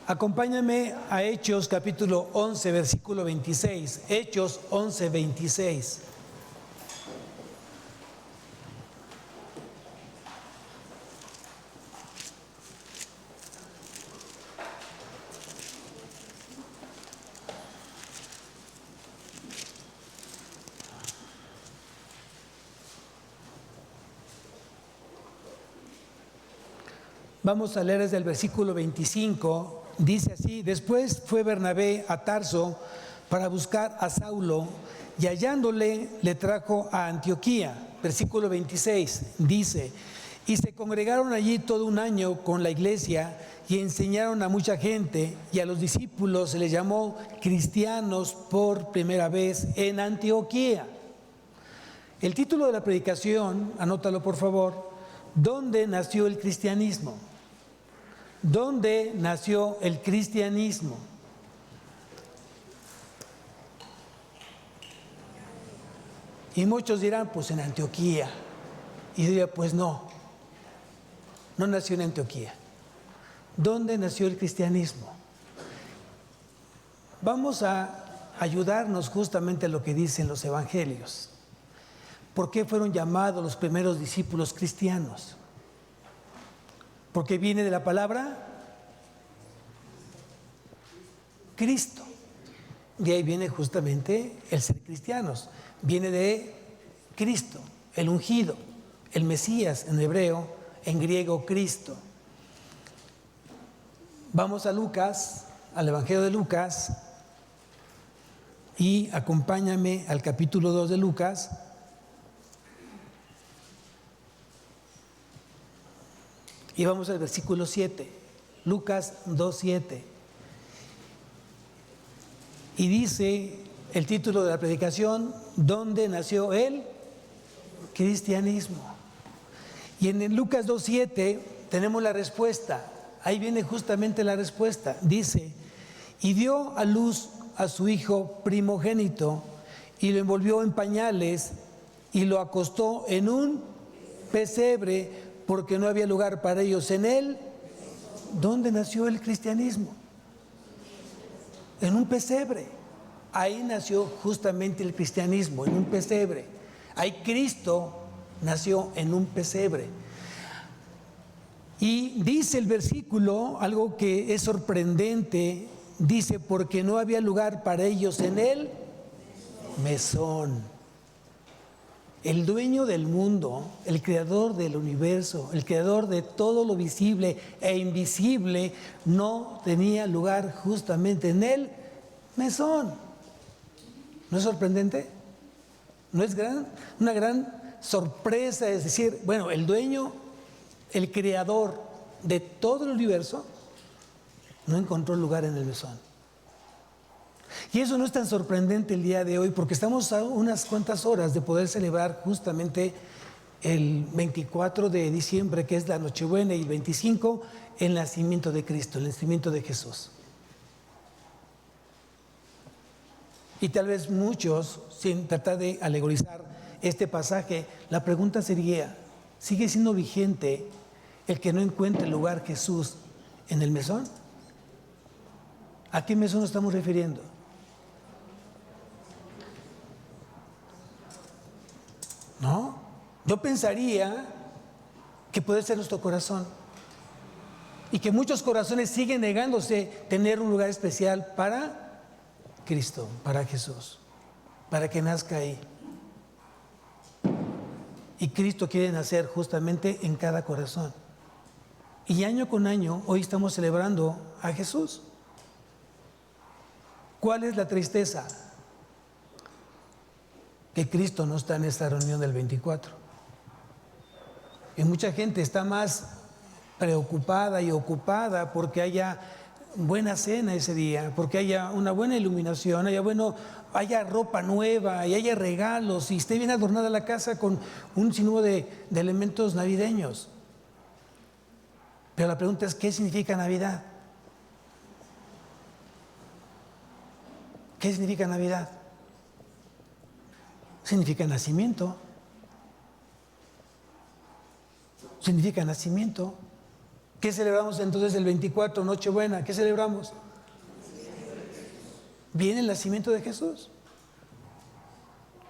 Acompáñame a Hechos capítulo 11, versículo 26. Hechos 11, 26. Vamos a leer desde el versículo 25. Dice así: después fue Bernabé a Tarso para buscar a Saulo, y hallándole le trajo a Antioquía. Versículo 26 dice: y se congregaron allí todo un año con la iglesia y enseñaron a mucha gente, y a los discípulos se les llamó cristianos por primera vez en Antioquía. El título de la predicación, anótalo por favor: ¿dónde nació el cristianismo? ¿Dónde nació el cristianismo? Y muchos dirán, pues en Antioquía. Y yo diría, pues no nació en Antioquía. ¿Dónde nació el cristianismo? Vamos a ayudarnos justamente a lo que dicen los evangelios. ¿Por qué fueron llamados los primeros discípulos cristianos? Porque viene de la palabra Cristo. De ahí viene justamente el ser cristianos. Viene de Cristo, el ungido, el Mesías en hebreo, en griego Cristo. Vamos a Lucas, al Evangelio de Lucas, y acompáñame al capítulo 2 de Lucas. Y vamos al versículo 7, Lucas 2:7. Y dice el título de la predicación: ¿dónde nació el cristianismo? Y en el Lucas 2:7 tenemos la respuesta. Ahí viene justamente la respuesta. Dice: y dio a luz a su hijo primogénito, y lo envolvió en pañales, y lo acostó en un pesebre, porque no había lugar para ellos en él. ¿Dónde nació el cristianismo? En un pesebre. Ahí nació justamente el cristianismo, en un pesebre. Ahí Cristo nació en un pesebre. Y dice el versículo algo que es sorprendente. Dice: porque no había lugar para ellos en el mesón. El dueño del mundo, el creador del universo, el creador de todo lo visible e invisible, no tenía lugar justamente en el mesón. ¿No es sorprendente? ¿No es una gran sorpresa? Es decir, bueno, el dueño, el creador de todo el universo, no encontró lugar en el mesón. Y eso no es tan sorprendente el día de hoy, porque estamos a unas cuantas horas de poder celebrar justamente el 24 de diciembre, que es la Nochebuena, y el 25, el nacimiento de Cristo, el nacimiento de Jesús. Y tal vez muchos, sin tratar de alegorizar este pasaje, la pregunta sería: ¿sigue siendo vigente el que no encuentre lugar Jesús en el mesón? ¿A qué mesón nos estamos refiriendo? ¿No? Yo pensaría que puede ser nuestro corazón, y que muchos corazones siguen negándose tener un lugar especial para Cristo, para Jesús, para que nazca ahí. Y Cristo quiere nacer justamente en cada corazón. Y año con año, hoy estamos celebrando a Jesús. ¿Cuál es la tristeza? Que Cristo no está en esta reunión del 24. Y mucha gente está más preocupada y ocupada porque haya buena cena ese día, porque haya una buena iluminación, haya ropa nueva y haya regalos, y esté bien adornada la casa con un sinnúmero de elementos navideños. Pero la pregunta es: ¿qué significa Navidad? ¿Qué significa Navidad? Significa nacimiento. Significa nacimiento. ¿Qué celebramos entonces el 24, Nochebuena? ¿Qué celebramos? Viene el nacimiento de Jesús.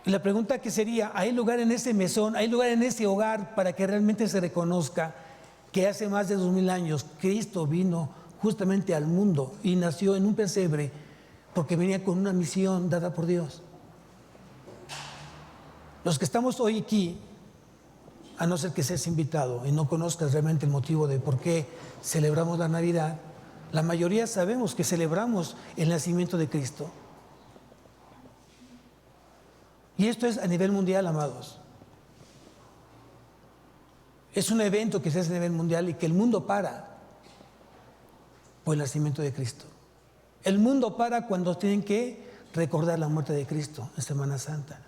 Y la pregunta que sería, ¿hay lugar en ese mesón, hay lugar en ese hogar para que realmente se reconozca que hace más de 2000 años Cristo vino justamente al mundo y nació en un pesebre porque venía con una misión dada por Dios? Los que estamos hoy aquí, a no ser que seas invitado y no conozcas realmente el motivo de por qué celebramos la Navidad, la mayoría sabemos que celebramos el nacimiento de Cristo. Y esto es a nivel mundial, amados. Es un evento que se hace a nivel mundial y que el mundo para por el nacimiento de Cristo. El mundo para cuando tienen que recordar la muerte de Cristo en Semana Santa.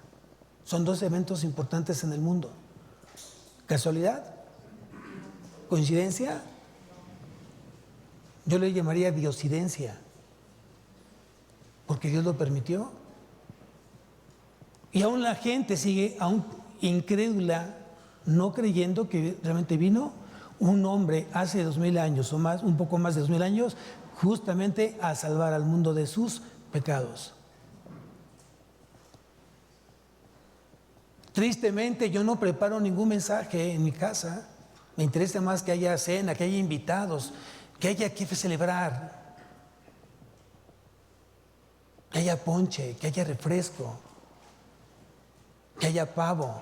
Son dos eventos importantes en el mundo. ¿Casualidad? ¿Coincidencia? Yo le llamaría diosidencia, porque Dios lo permitió. Y aún la gente sigue aún incrédula, no creyendo que realmente vino un hombre hace 2000 años o más, un poco más de 2000 años, justamente a salvar al mundo de sus pecados. Tristemente yo no preparo ningún mensaje en mi casa. Me interesa más que haya cena, que haya invitados, que haya que celebrar, que haya ponche, que haya refresco, que haya pavo,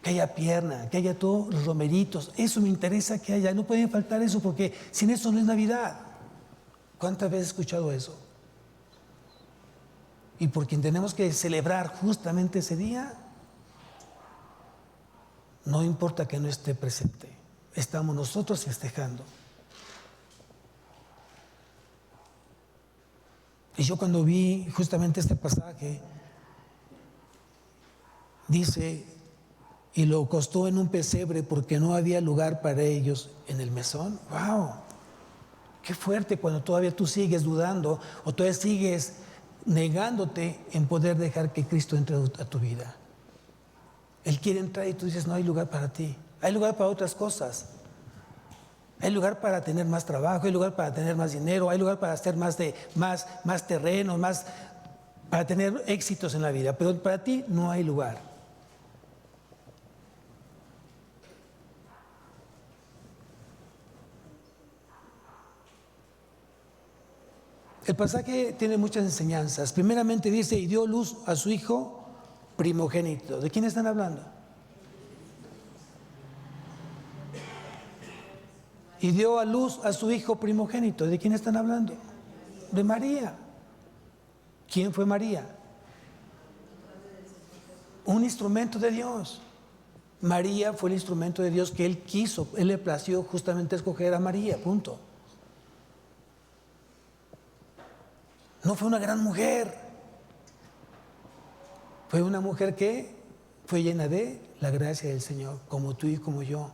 que haya pierna, que haya todos los romeritos. Eso me interesa que haya. No pueden faltar eso porque sin eso no es Navidad. ¿Cuántas veces he escuchado eso? Y por quien tenemos que celebrar justamente ese día, no importa que no esté presente, estamos nosotros festejando. Y yo cuando vi justamente este pasaje, dice, y lo acostó en un pesebre porque no había lugar para ellos en el mesón. ¡Wow! Qué fuerte cuando todavía tú sigues dudando o todavía sigues negándote en poder dejar que Cristo entre a tu vida. Él quiere entrar y tú dices, no hay lugar para ti. Hay lugar para otras cosas. Hay lugar para tener más trabajo, hay lugar para tener más dinero, hay lugar para hacer más terreno, para tener éxitos en la vida. Pero para ti no hay lugar. El pasaje tiene muchas enseñanzas. Primeramente dice, y dio luz a su hijo primogénito. ¿De quién están hablando? Y dio a luz a su hijo primogénito. ¿De quién están hablando? De María. ¿Quién fue María? Un instrumento de Dios. María fue el instrumento de Dios que Él quiso. Él le plació justamente escoger a María, punto. No fue una gran mujer. Fue una mujer que fue llena de la gracia del Señor, como tú y como yo.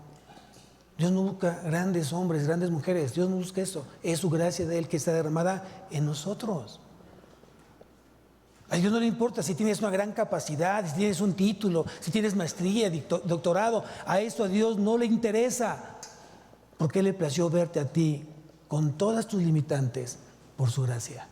Dios no busca grandes hombres, grandes mujeres. Dios no busca eso. Es su gracia de Él que está derramada en nosotros. A Dios no le importa si tienes una gran capacidad, si tienes un título, si tienes maestría, doctorado. A eso a Dios no le interesa. Porque Él le plació verte a ti con todas tus limitantes por su gracia.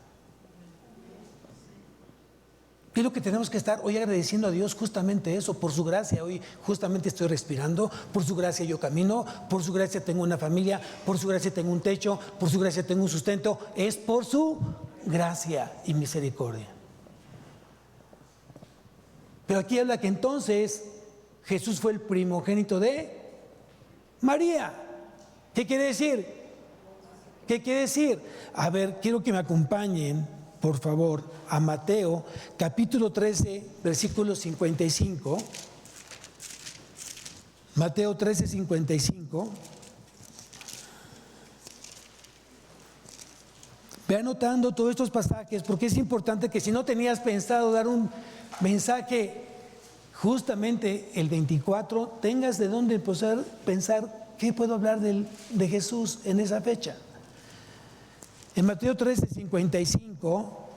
¿Qué es lo que tenemos que estar hoy agradeciendo a Dios? Justamente eso, por su gracia. Hoy justamente estoy respirando, por su gracia yo camino, por su gracia tengo una familia, por su gracia tengo un techo, por su gracia tengo un sustento. Es por su gracia y misericordia. Pero aquí habla que entonces Jesús fue el primogénito de María. ¿Qué quiere decir? ¿Qué quiere decir? A ver, quiero que me acompañen, por favor, a Mateo, capítulo 13, versículo 55. Mateo 13, 55. Ve anotando todos estos pasajes porque es importante que si no tenías pensado dar un mensaje justamente el 24, tengas de dónde empezar a pensar qué puedo hablar de Jesús en esa fecha. En Mateo 13, 55,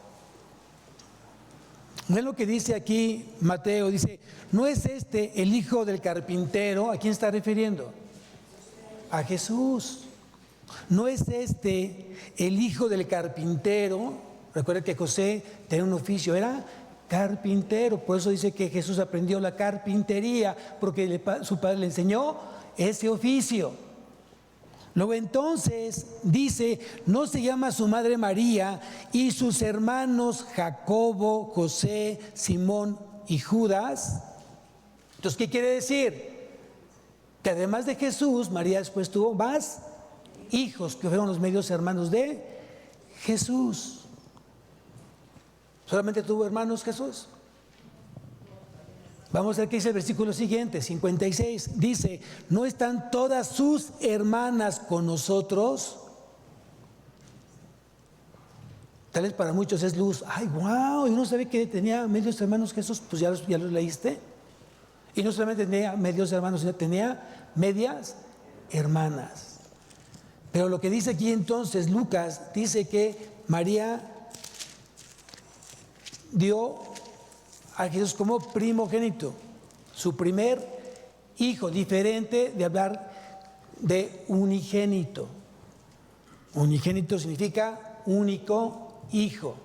¿ven lo que dice aquí Mateo? Dice, ¿no es este el hijo del carpintero? ¿A quién está refiriendo? A Jesús. ¿no es este el hijo del carpintero? Recuerda que José tenía un oficio, era carpintero, por eso dice que Jesús aprendió la carpintería, porque su padre le enseñó ese oficio. Luego entonces dice, ¿no se llama su madre María y sus hermanos Jacobo, José, Simón y Judas? Entonces, ¿qué quiere decir? Que además de Jesús, María después tuvo más hijos, que fueron los medios hermanos de Jesús. ¿Solamente tuvo hermanos Jesús? Vamos a ver qué dice el versículo siguiente, 56. Dice, ¿no están todas sus hermanas con nosotros? Tal vez para muchos es luz. Ay, wow, y uno sabe que tenía medios hermanos Jesús, pues ya los leíste. Y no solamente tenía medios hermanos, sino tenía medias hermanas. Pero lo que dice aquí entonces Lucas, dice que María dio a Jesús como primogénito, su primer hijo, diferente de hablar de unigénito. Unigénito significa único hijo,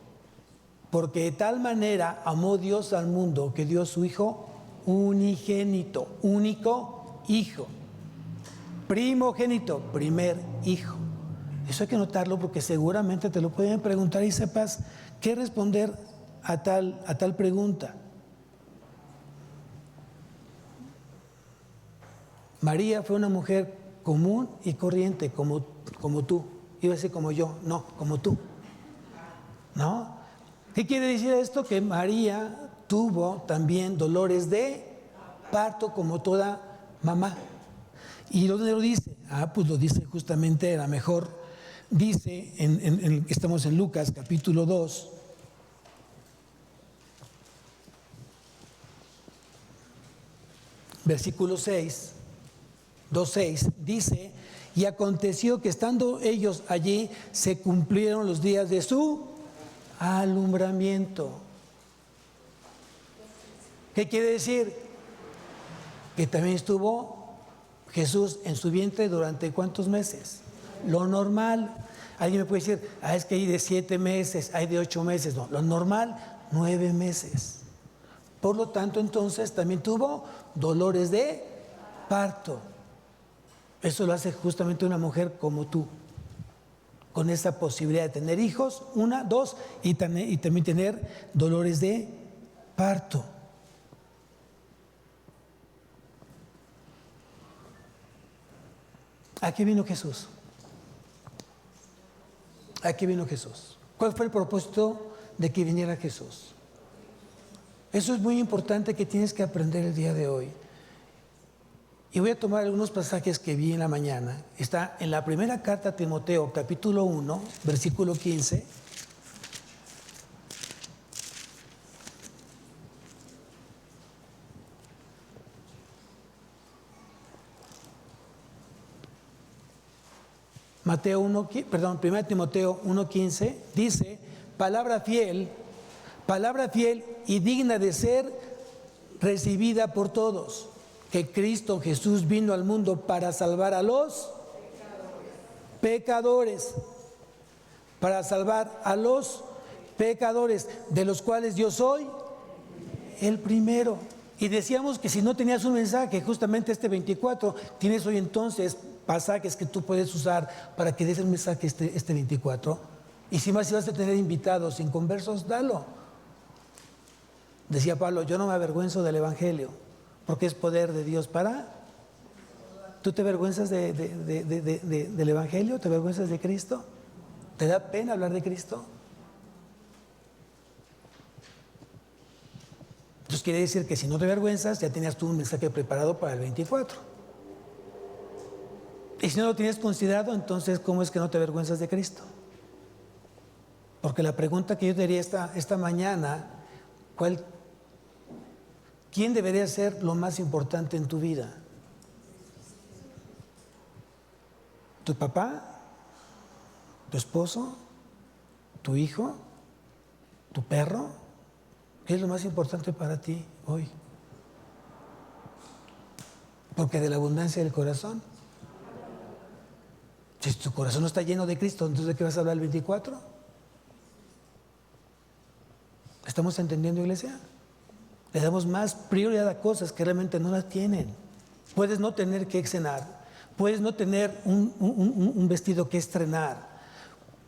porque de tal manera amó Dios al mundo que dio a su hijo unigénito, único hijo. Primogénito, primer hijo. Eso hay que notarlo porque seguramente te lo pueden preguntar y sepas qué responder a tal pregunta. María fue una mujer común y corriente, como tú. Iba a decir como yo, no, como tú. ¿No? ¿Qué quiere decir esto? Que María tuvo también dolores de parto como toda mamá. ¿Y dónde lo dice? Pues lo dice justamente, a lo mejor dice, estamos en Lucas capítulo 2, versículo 6, 2:6, dice, y aconteció que estando ellos allí, se cumplieron los días de su alumbramiento. ¿Qué quiere decir? Que también estuvo Jesús en su vientre durante ¿cuántos meses? Lo normal. Alguien me puede decir, es que hay de 7 meses, hay de 8 meses. No, lo normal, 9 meses. Por lo tanto, entonces también tuvo dolores de parto. Eso lo hace justamente una mujer como tú, con esa posibilidad de tener hijos, 1, 2, y también tener dolores de parto. ¿A qué vino Jesús? ¿A qué vino Jesús? ¿Cuál fue el propósito de que viniera Jesús? Eso es muy importante que tienes que aprender el día de hoy. Y voy a tomar algunos pasajes que vi en la mañana. Está en la primera carta a Timoteo, capítulo 1, versículo 15. Primera Timoteo 1:15 dice, palabra fiel y digna de ser recibida por todos, que Cristo Jesús vino al mundo para salvar a los pecadores, para salvar a los pecadores, de los cuales yo soy el primero. Y decíamos que si no tenías un mensaje, justamente este 24, tienes hoy entonces pasajes que tú puedes usar para que des el mensaje este 24. Y si más, si vas a tener invitados inconversos, dalo. Decía Pablo, yo no me avergüenzo del Evangelio, porque es poder de Dios para... ¿Tú te avergüenzas del Evangelio? ¿Te avergüenzas de Cristo? ¿Te da pena hablar de Cristo? Entonces quiere decir que si no te avergüenzas, ya tenías tú un mensaje preparado para el 24. Y si no lo tienes considerado, entonces ¿cómo es que no te avergüenzas de Cristo? Porque la pregunta que yo te haría esta mañana, ¿quién debería ser lo más importante en tu vida? ¿Tu papá? ¿Tu esposo? ¿Tu hijo? ¿Tu perro? ¿Qué es lo más importante para ti hoy? Porque de la abundancia del corazón Si tu corazón no está lleno de Cristo, entonces ¿de qué vas a hablar el 24? ¿Estamos entendiendo, iglesia? Le damos más prioridad a cosas que realmente no las tienen. Puedes no tener que cenar, puedes no tener un vestido que estrenar.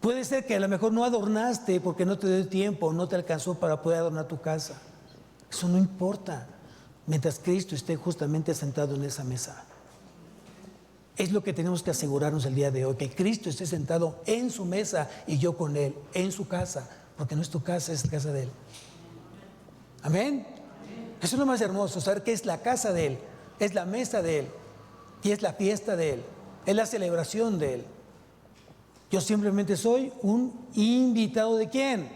Puede ser que a lo mejor no adornaste porque no te dio tiempo, no te alcanzó para poder adornar tu casa. Eso no importa, mientras Cristo esté justamente sentado en esa mesa. Es lo que tenemos que asegurarnos el día de hoy, que Cristo esté sentado en su mesa y yo con Él, en su casa, porque no es tu casa, es la casa de Él. Amén. Eso es lo más hermoso, saber que es la casa de Él, es la mesa de Él, y es la fiesta de Él, es la celebración de Él. Yo simplemente soy un invitado de ¿quién?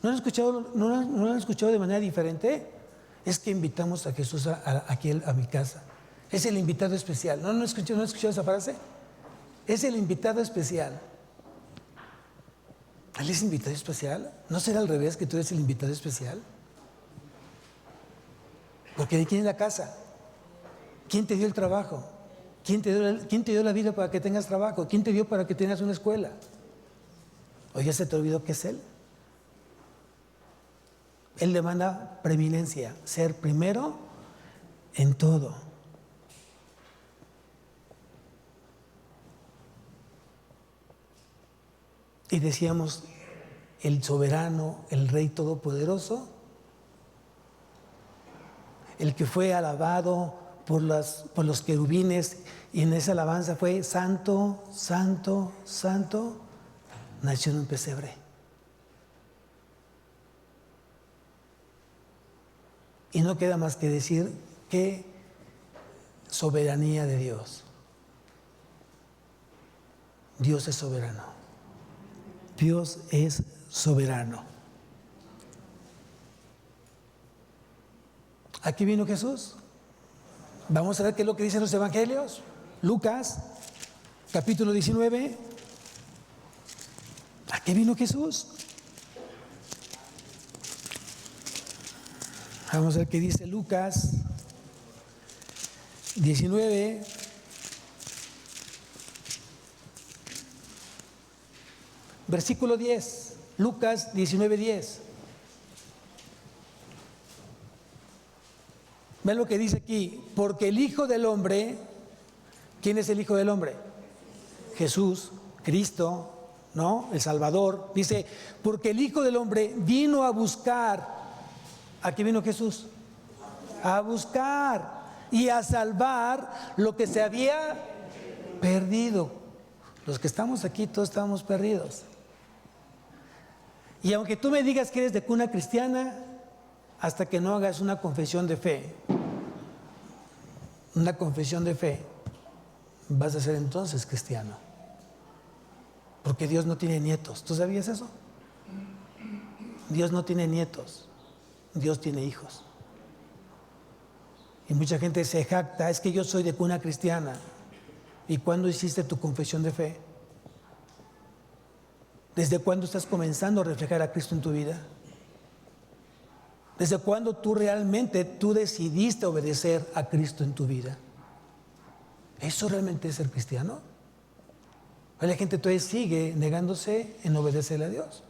¿No lo han escuchado de manera diferente? Es que invitamos a Jesús aquí a mi casa. Es el invitado especial. ¿No han escuchado esa frase? Es el invitado especial. ¿Él es invitado especial? ¿No será al revés, que tú eres el invitado especial? Porque ¿de quién es la casa? ¿Quién te dio el trabajo? ¿Quién te dio la vida para que tengas trabajo? ¿Quién te dio para que tengas una escuela? ¿O ya se te olvidó que es Él? Él demanda preeminencia, ser primero en todo. Y decíamos, el soberano, el Rey Todopoderoso, el que fue alabado por los querubines, y en esa alabanza fue santo, santo, santo, nació en un pesebre. Y no queda más que decir qué soberanía de Dios. Dios es soberano. Dios es soberano. Aquí vino Jesús. Vamos a ver qué es lo que dicen los evangelios. Lucas, capítulo 19. Aquí vino Jesús. Vamos a ver qué dice Lucas 19. Versículo 10. Lucas 19:10. Ven lo que dice aquí, porque el Hijo del Hombre, ¿quién es el Hijo del Hombre? Jesús, Cristo, ¿no? El Salvador. Dice, porque el Hijo del Hombre vino a buscar, ¿a qué vino Jesús? A buscar y a salvar lo que se había perdido. Los que estamos aquí, todos estamos perdidos. Y aunque tú me digas que eres de cuna cristiana, hasta que no hagas una confesión de fe, vas a ser entonces cristiano. Porque Dios no tiene nietos. ¿Tú sabías eso? Dios no tiene nietos. Dios tiene hijos. Y mucha gente se jacta, es que yo soy de cuna cristiana. ¿Y cuándo hiciste tu confesión de fe? ¿Desde cuándo estás comenzando a reflejar a Cristo en tu vida? ¿Desde cuándo tú decidiste obedecer a Cristo en tu vida? ¿Eso realmente es ser cristiano? La gente todavía sigue negándose en obedecerle a Dios.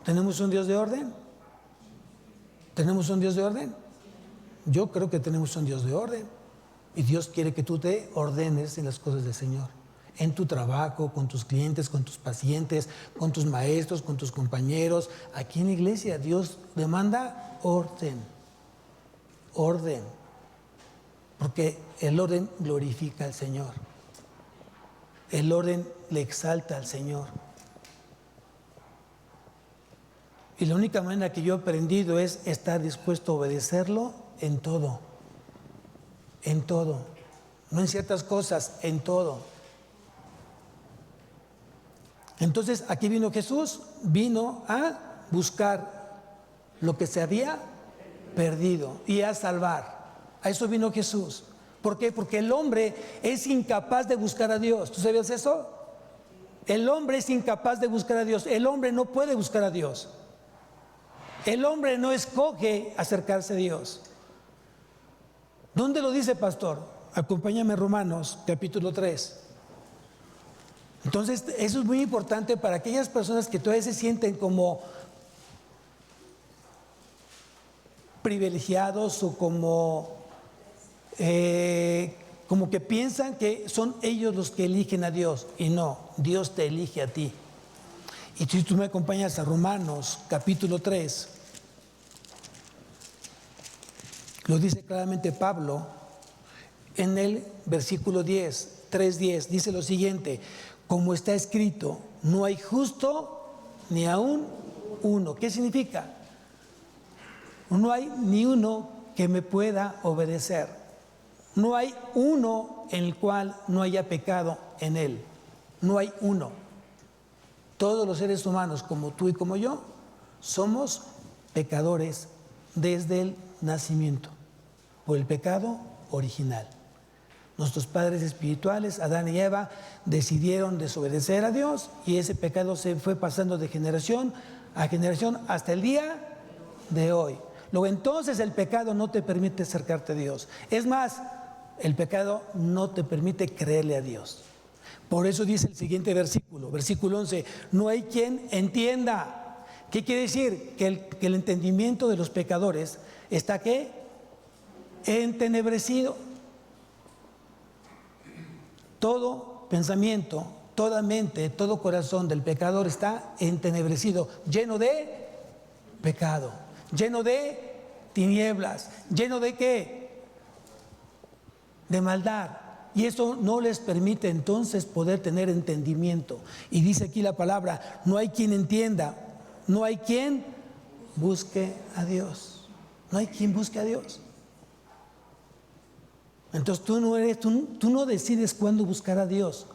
¿Tenemos un Dios de orden? ¿Tenemos un Dios de orden? Yo creo que tenemos un Dios de orden. Y Dios quiere que tú te ordenes en las cosas del Señor. En tu trabajo, con tus clientes, con tus pacientes, con tus maestros, con tus compañeros. Aquí en la iglesia Dios demanda orden. Orden. Porque el orden glorifica al Señor. El orden le exalta al Señor. Y la única manera que yo he aprendido es estar dispuesto a obedecerlo en todo. En todo. No en ciertas cosas, en todo. Entonces, aquí vino Jesús, vino a buscar lo que se había perdido y a salvar. A eso vino Jesús. ¿Por qué? Porque el hombre es incapaz de buscar a Dios. ¿Tú sabías eso? El hombre es incapaz de buscar a Dios. El hombre no puede buscar a Dios. El hombre no escoge acercarse a Dios. ¿Dónde lo dice, pastor? Acompáñame a Romanos, capítulo 3. Entonces, eso es muy importante para aquellas personas que todavía se sienten como privilegiados o como que piensan que son ellos los que eligen a Dios. Y no, Dios te elige a ti. Y si tú me acompañas a Romanos, capítulo 3, lo dice claramente Pablo en el versículo 10, 3:10, dice lo siguiente: como está escrito, no hay justo ni aún uno. ¿Qué significa? No hay ni uno que me pueda obedecer. No hay uno en el cual no haya pecado en él. No hay uno. Todos los seres humanos, como tú y como yo, somos pecadores desde el nacimiento, por el pecado original. Nuestros padres espirituales, Adán y Eva, decidieron desobedecer a Dios y ese pecado se fue pasando de generación a generación hasta el día de hoy. Luego entonces el pecado no te permite acercarte a Dios. Es más, el pecado no te permite creerle a Dios. Por eso dice el siguiente versículo, versículo 11, no hay quien entienda. ¿Qué quiere decir? Que el entendimiento de los pecadores está ¿qué? Entenebrecido. Todo pensamiento, toda mente, todo corazón del pecador está entenebrecido, lleno de pecado, lleno de tinieblas, lleno de ¿qué? De maldad. Y eso no les permite entonces poder tener entendimiento. Y dice aquí la palabra, no hay quien entienda, no hay quien busque a Dios. No hay quien busque a Dios. Entonces tú no decides cuándo buscar a Dios.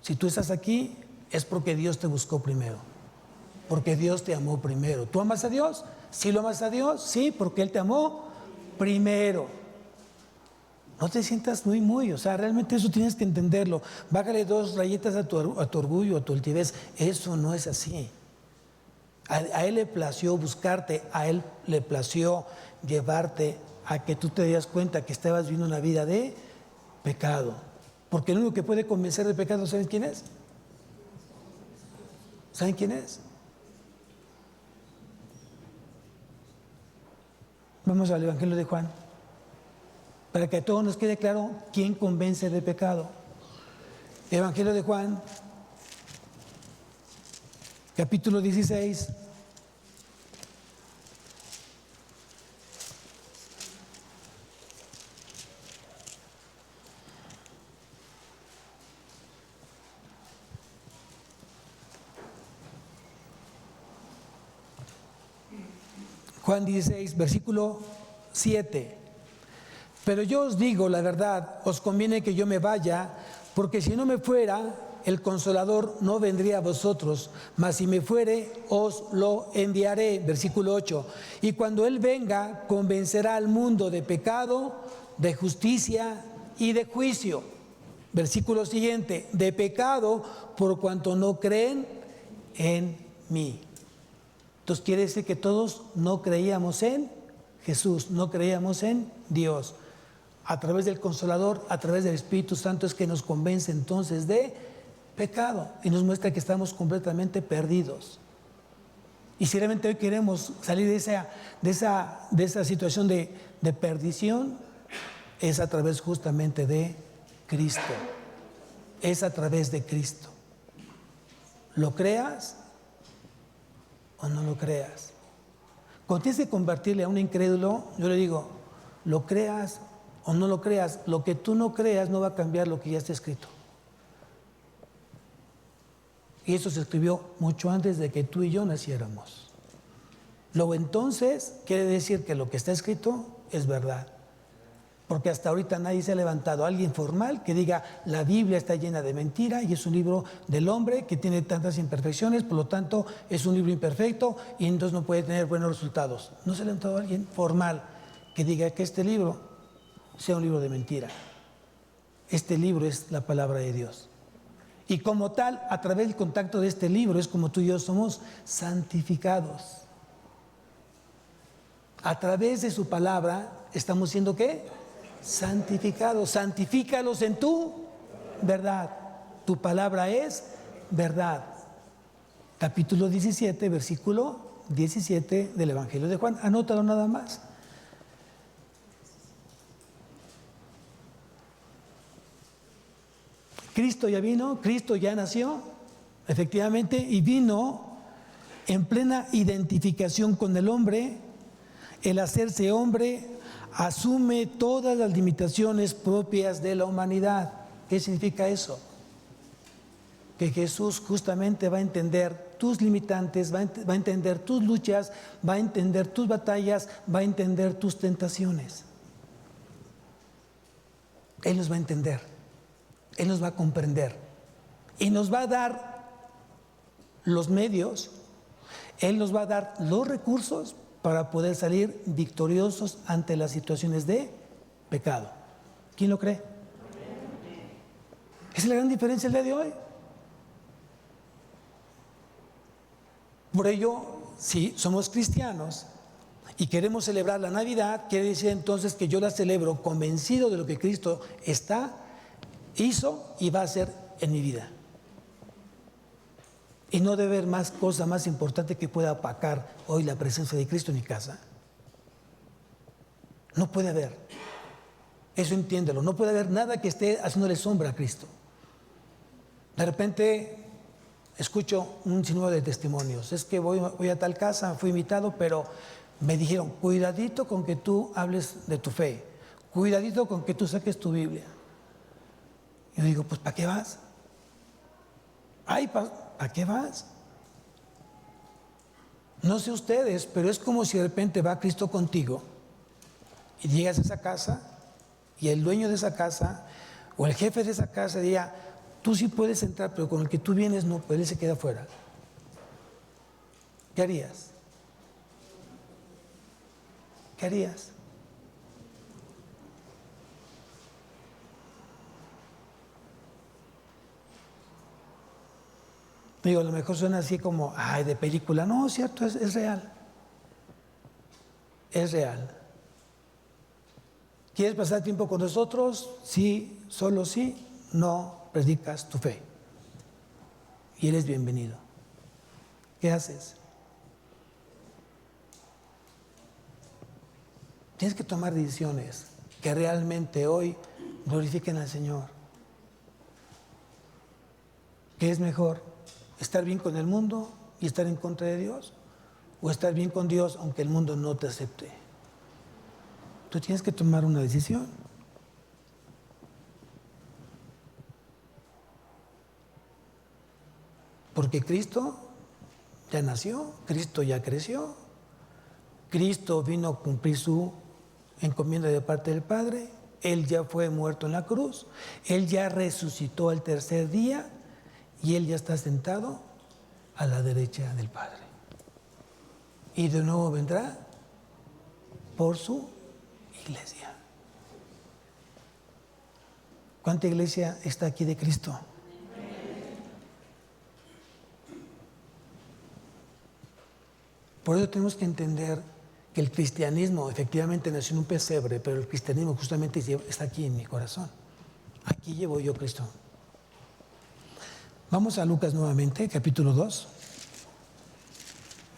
Si tú estás aquí, es porque Dios te buscó primero. Porque Dios te amó primero. ¿Tú amas a Dios? ¿Sí lo amas a Dios? Sí, porque Él te amó primero. No te sientas muy, o sea, realmente eso tienes que entenderlo. Bájale 2 rayitas a tu orgullo, a tu altivez. Eso no es así. A Él le plació buscarte, a Él le plació llevarte a que tú te das cuenta que estabas viviendo una vida de pecado. Porque el único que puede convencer de pecado, ¿saben quién es? ¿Saben quién es? Vamos al Evangelio de Juan, para que a todos nos quede claro quién convence de pecado. Evangelio de Juan, capítulo 16. Juan 16, versículo 7. Pero yo os digo la verdad, os conviene que yo me vaya, porque si no me fuera, el Consolador no vendría a vosotros, mas si me fuere, os lo enviaré. Versículo 8. Y cuando Él venga, convencerá al mundo de pecado, de justicia y de juicio. Versículo siguiente, de pecado por cuanto no creen en mí. Entonces quiere decir que todos no creíamos en Jesús, no creíamos en Dios. A través del Consolador, a través del Espíritu Santo es que nos convence entonces de pecado y nos muestra que estamos completamente perdidos. Y si realmente hoy queremos salir de esa situación de perdición, es a través justamente de Cristo. Es a través de Cristo. ¿Lo creas o no lo creas? Cuando tienes que convertirle a un incrédulo, yo le digo, lo creas o no lo creas, lo que tú no creas no va a cambiar lo que ya está escrito. Y eso se escribió mucho antes de que tú y yo naciéramos. Luego entonces quiere decir que lo que está escrito es verdad. Porque hasta ahorita nadie se ha levantado, alguien formal que diga la Biblia está llena de mentira y es un libro del hombre que tiene tantas imperfecciones, por lo tanto es un libro imperfecto y entonces no puede tener buenos resultados. No se ha levantado alguien formal que diga que este libro sea un libro de mentira. Este libro es la palabra de Dios. Y como tal, a través del contacto de este libro es como tú y yo somos santificados. A través de su palabra estamos siendo ¿qué? santificados. Santifícalos en tu verdad. Tu palabra es verdad. Capítulo 17, versículo 17 del Evangelio de Juan. Anótalo nada más. Cristo ya vino, Cristo ya nació, efectivamente, y vino en plena identificación con el hombre. El hacerse hombre asume todas las limitaciones propias de la humanidad. ¿Qué significa eso? Que Jesús justamente va a entender tus limitantes, va a entender tus luchas, va a entender tus batallas, va a entender tus tentaciones. Él nos va a entender, Él nos va a comprender y nos va a dar los medios, Él nos va a dar los recursos para poder salir victoriosos ante las situaciones de pecado. ¿Quién lo cree? Esa es la gran diferencia el día de hoy. Por ello, si somos cristianos y queremos celebrar la Navidad, quiere decir entonces que yo la celebro convencido de lo que Cristo hizo y va a hacer en mi vida. Y no debe haber más cosa más importante que pueda opacar hoy la presencia de Cristo en mi casa. No puede haber. Eso entiéndelo. No puede haber nada que esté haciéndole sombra a Cristo. De repente escucho un sinnúmero de testimonios. Es que voy a tal casa, fui invitado, pero me dijeron, cuidadito con que tú hables de tu fe. Cuidadito con que tú saques tu Biblia. Yo digo, pues ¿para qué vas? Ay, ¿para qué vas? No sé ustedes, pero es como si de repente va Cristo contigo y llegas a esa casa y el dueño de esa casa o el jefe de esa casa diga, tú sí puedes entrar, pero con el que tú vienes no, pues él se queda afuera. ¿Qué harías? ¿Qué harías? Digo, a lo mejor suena así como, ay, de película. No, cierto, es real. Es real. ¿Quieres pasar tiempo con nosotros? Sí, solo sí. No predicas tu fe. Y eres bienvenido. ¿Qué haces? Tienes que tomar decisiones que realmente hoy glorifiquen al Señor. ¿Qué es mejor? ¿Estar bien con el mundo y estar en contra de Dios? ¿O estar bien con Dios aunque el mundo no te acepte? Tú tienes que tomar una decisión. Porque Cristo ya nació, Cristo ya creció, Cristo vino a cumplir su encomienda de parte del Padre, Él ya fue muerto en la cruz, Él ya resucitó al tercer día y Él ya está sentado a la derecha del Padre. Y de nuevo vendrá por su iglesia. ¿Cuánta iglesia está aquí de Cristo? Por eso tenemos que entender que el cristianismo efectivamente nació en un pesebre, pero el cristianismo justamente está aquí en mi corazón. Aquí llevo yo a Cristo. Vamos a Lucas nuevamente, capítulo 2,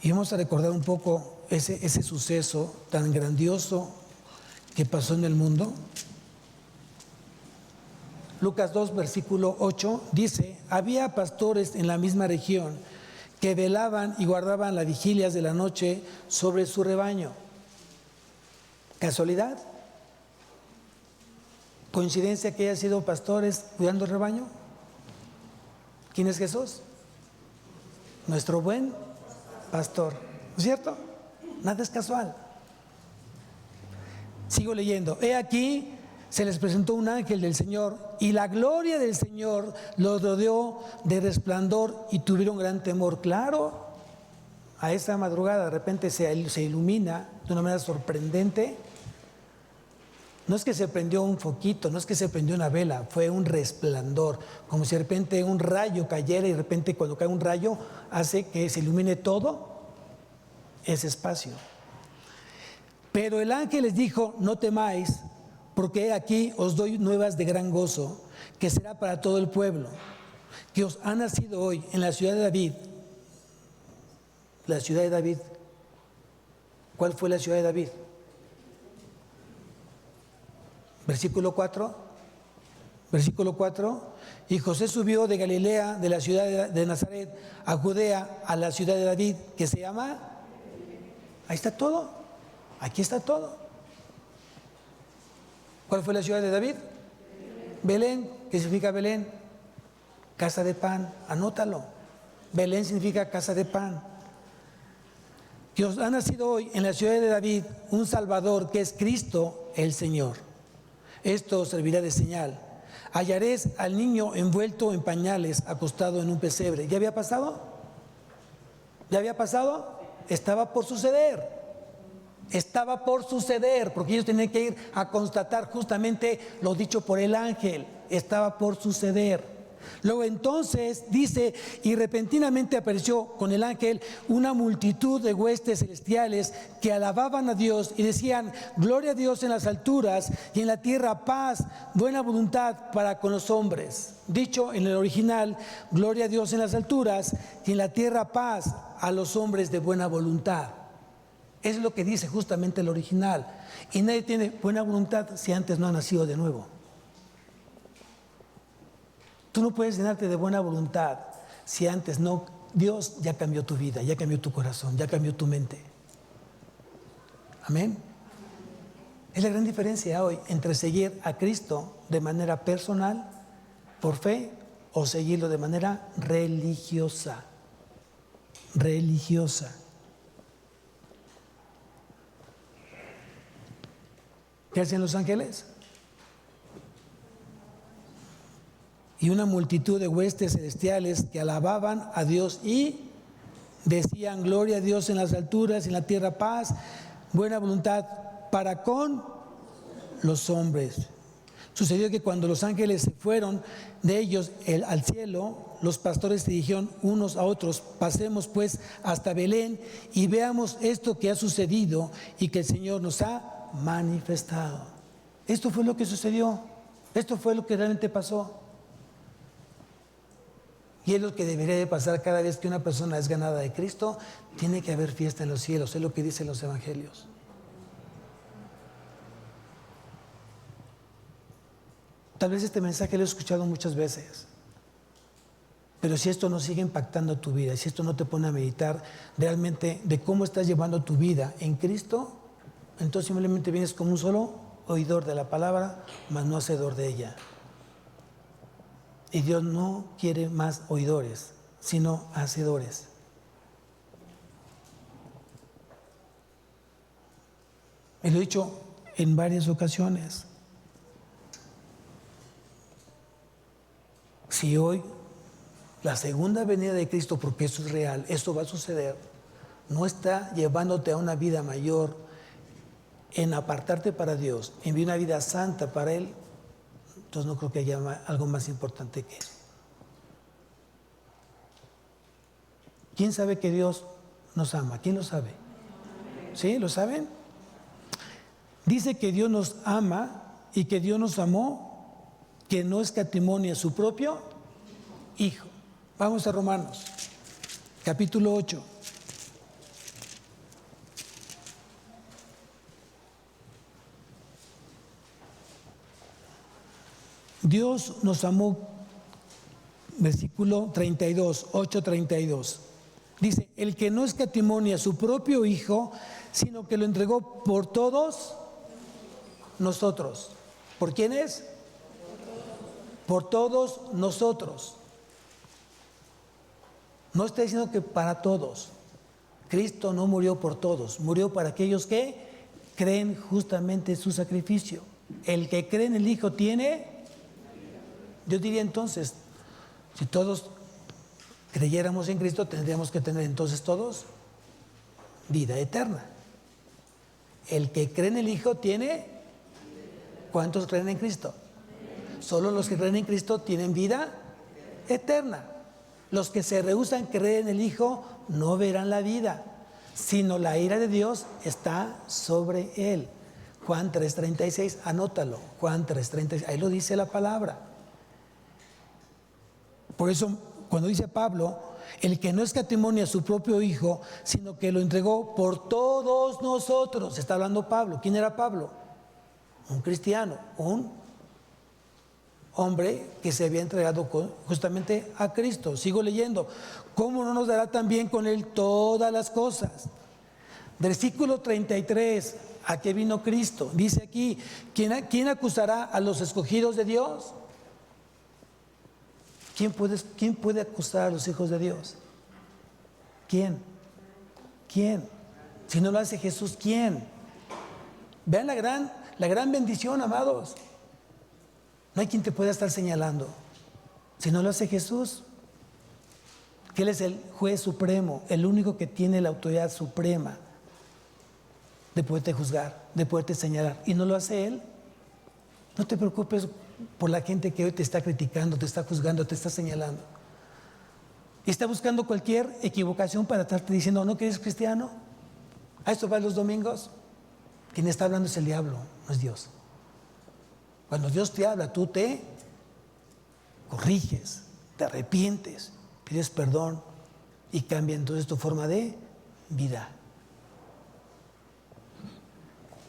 y vamos a recordar un poco ese suceso tan grandioso que pasó en el mundo. Lucas 2, versículo 8, dice, había pastores en la misma región que velaban y guardaban las vigilias de la noche sobre su rebaño. ¿Casualidad? ¿Coincidencia que haya sido pastores cuidando el rebaño? ¿Quién es Jesús? Nuestro buen pastor. ¿No es cierto? Nada es casual. Sigo leyendo. He aquí, se les presentó un ángel del Señor y la gloria del Señor los rodeó de resplandor y tuvieron gran temor. Claro, a esa madrugada de repente se ilumina de una manera sorprendente. No es que se prendió un foquito, no es que se prendió una vela, fue un resplandor, como si de repente un rayo cayera y de repente cuando cae un rayo hace que se ilumine todo ese espacio. Pero el ángel les dijo, no temáis, Porque aquí os doy nuevas de gran gozo, que será para todo el pueblo, que os ha nacido hoy en la ciudad de David. La ciudad de David. ¿Cuál fue la ciudad de David? Versículo 4. Versículo 4. Y José subió de Galilea, de la ciudad de Nazaret, a Judea, a la ciudad de David, que se llama. Ahí está todo. Aquí está todo. ¿Cuál fue la ciudad de David? Belén. ¿Qué significa Belén? Casa de pan. Anótalo. Belén significa casa de pan. Que os ha nacido hoy en la ciudad de David un Salvador, que es Cristo el Señor. Esto os servirá de señal. Hallaréis al niño envuelto en pañales, acostado en un pesebre. ¿Ya había pasado? ¿Ya había pasado? Estaba por suceder. Estaba por suceder, porque ellos tenían que ir a constatar justamente lo dicho por el ángel. Estaba por suceder. Luego entonces dice, y repentinamente apareció con el ángel una multitud de huestes celestiales que alababan a Dios y decían: gloria a Dios en las alturas y en la tierra paz, buena voluntad para con los hombres. Dicho en el original, gloria a Dios en las alturas y en la tierra paz a los hombres de buena voluntad. Es lo que dice justamente el original. Y nadie tiene buena voluntad si antes no ha nacido de nuevo. Tú no puedes llenarte de buena voluntad si antes no. Dios ya cambió tu vida, ya cambió tu corazón, ya cambió tu mente. Amén. Es la gran diferencia hoy entre seguir a Cristo de manera personal, por fe, o seguirlo de manera religiosa. Religiosa. ¿Qué hacen los ángeles? Y una multitud de huestes celestiales que alababan a Dios y decían: gloria a Dios en las alturas, en la tierra paz, buena voluntad para con los hombres. Sucedió que cuando los ángeles se fueron de ellos al cielo, los pastores se dijeron unos a otros: pasemos pues hasta Belén y veamos esto que ha sucedido y que el Señor nos ha manifestado. Esto fue lo que sucedió. Esto fue lo que realmente pasó. Y es lo que debería de pasar cada vez que una persona es ganada de Cristo. Tiene que haber fiesta en los cielos. Es lo que dicen los evangelios. Tal vez este mensaje lo he escuchado muchas veces, pero si esto no sigue impactando tu vida, si esto no te pone a meditar realmente de cómo estás llevando tu vida en Cristo, entonces simplemente vienes como un solo oidor de la palabra, mas no hacedor de ella. Y Dios no quiere más oidores, sino hacedores. Y lo he dicho en varias ocasiones. Si hoy la segunda venida de Cristo, porque eso es real, esto va a suceder, no está llevándote a una vida mayor, en apartarte para Dios, en vivir una vida santa para Él, entonces no creo que haya algo más importante que eso. ¿Quién sabe que Dios nos ama? ¿Quién lo sabe? ¿Sí? ¿Lo saben? Dice que Dios nos ama y que Dios nos amó, que no escatimó ni a su propio Hijo. Vamos a Romanos, capítulo 8. Dios nos amó, versículo 32, 8:32. Dice: el que no escatimó ni a su propio Hijo, sino que lo entregó por todos nosotros. ¿Por quiénes? Por todos nosotros. No está diciendo que para todos. Cristo no murió por todos, murió para aquellos que creen justamente en su sacrificio. El que cree en el Hijo tiene. Yo diría entonces, si todos creyéramos en Cristo, tendríamos que tener entonces todos vida eterna. El que cree en el Hijo tiene. ¿Cuántos creen en Cristo? Solo los que creen en Cristo tienen vida eterna. Los que se rehúsan a creer en el Hijo no verán la vida, sino la ira de Dios está sobre él. Juan 3:36, anótalo, Juan 3:36, ahí lo dice la palabra. Por eso, cuando dice Pablo, el que no escatimó a su propio Hijo, sino que lo entregó por todos nosotros, está hablando Pablo. ¿Quién era Pablo? Un cristiano, un hombre que se había entregado justamente a Cristo. Sigo leyendo. ¿Cómo no nos dará también con Él todas las cosas? Versículo 33, ¿a qué vino Cristo? Dice aquí, ¿quién acusará a los escogidos de Dios? ¿Quién puede acusar a los hijos de Dios? ¿Quién? Si no lo hace Jesús, ¿quién? Vean la gran bendición, amados. No hay quien te pueda estar señalando. Si no lo hace Jesús, que Él es el juez supremo, el único que tiene la autoridad suprema de poderte juzgar, de poderte señalar, y no lo hace Él. No te preocupes por la gente que hoy te está criticando, te está juzgando, te está señalando. Y está buscando cualquier equivocación para estarte diciendo, ¿no que eres cristiano? ¿A esto vas los domingos? Quien está hablando es el diablo, no es Dios. Cuando Dios te habla, tú te corriges, te arrepientes, pides perdón y cambia entonces tu forma de vida.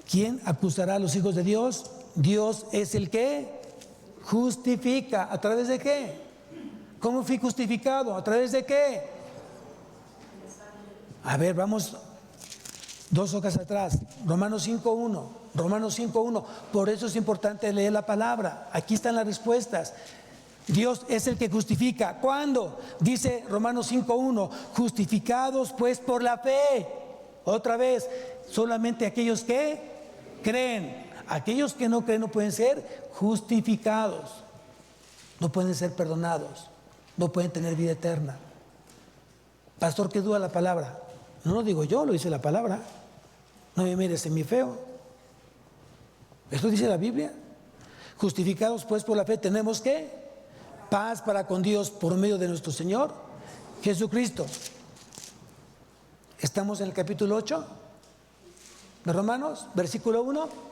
¿Quién acusará a los hijos de Dios? Dios es el que justifica. ¿A través de qué? ¿Cómo fui justificado? ¿A través de qué? A ver, vamos 2 hojas atrás. Romanos 5:1. Por eso es importante leer la palabra. Aquí están las respuestas. Dios es el que justifica. ¿Cuándo? Dice Romanos 5:1, justificados pues por la fe. Otra vez, solamente aquellos que creen. Aquellos que no creen no pueden ser justificados, no pueden ser perdonados, no pueden tener vida eterna. Pastor, ¿qué duda la palabra? No lo digo yo, lo dice la palabra. No me mires en mi feo. Esto dice la Biblia. Justificados pues por la fe, tenemos ¿qué? Paz para con Dios por medio de nuestro Señor Jesucristo. Estamos en el capítulo 8 de Romanos, versículo 1.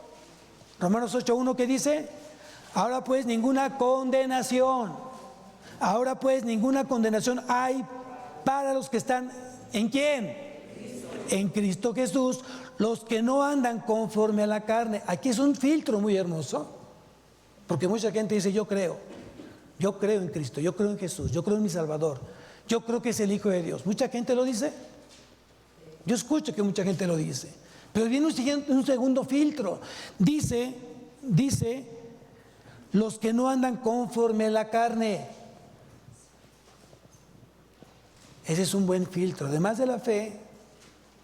Romanos 8:1, ¿qué dice? Ahora pues ninguna condenación hay para los que están ¿en quién? En Cristo Jesús, los que no andan conforme a la carne. Aquí es un filtro muy hermoso, porque mucha gente dice, yo creo en Cristo, yo creo en Jesús, yo creo en mi Salvador, yo creo que es el Hijo de Dios. Mucha gente lo dice. Yo escucho que mucha gente lo dice. Pero viene un segundo filtro. Dice, los que no andan conforme a la carne. Ese es un buen filtro. Además de la fe,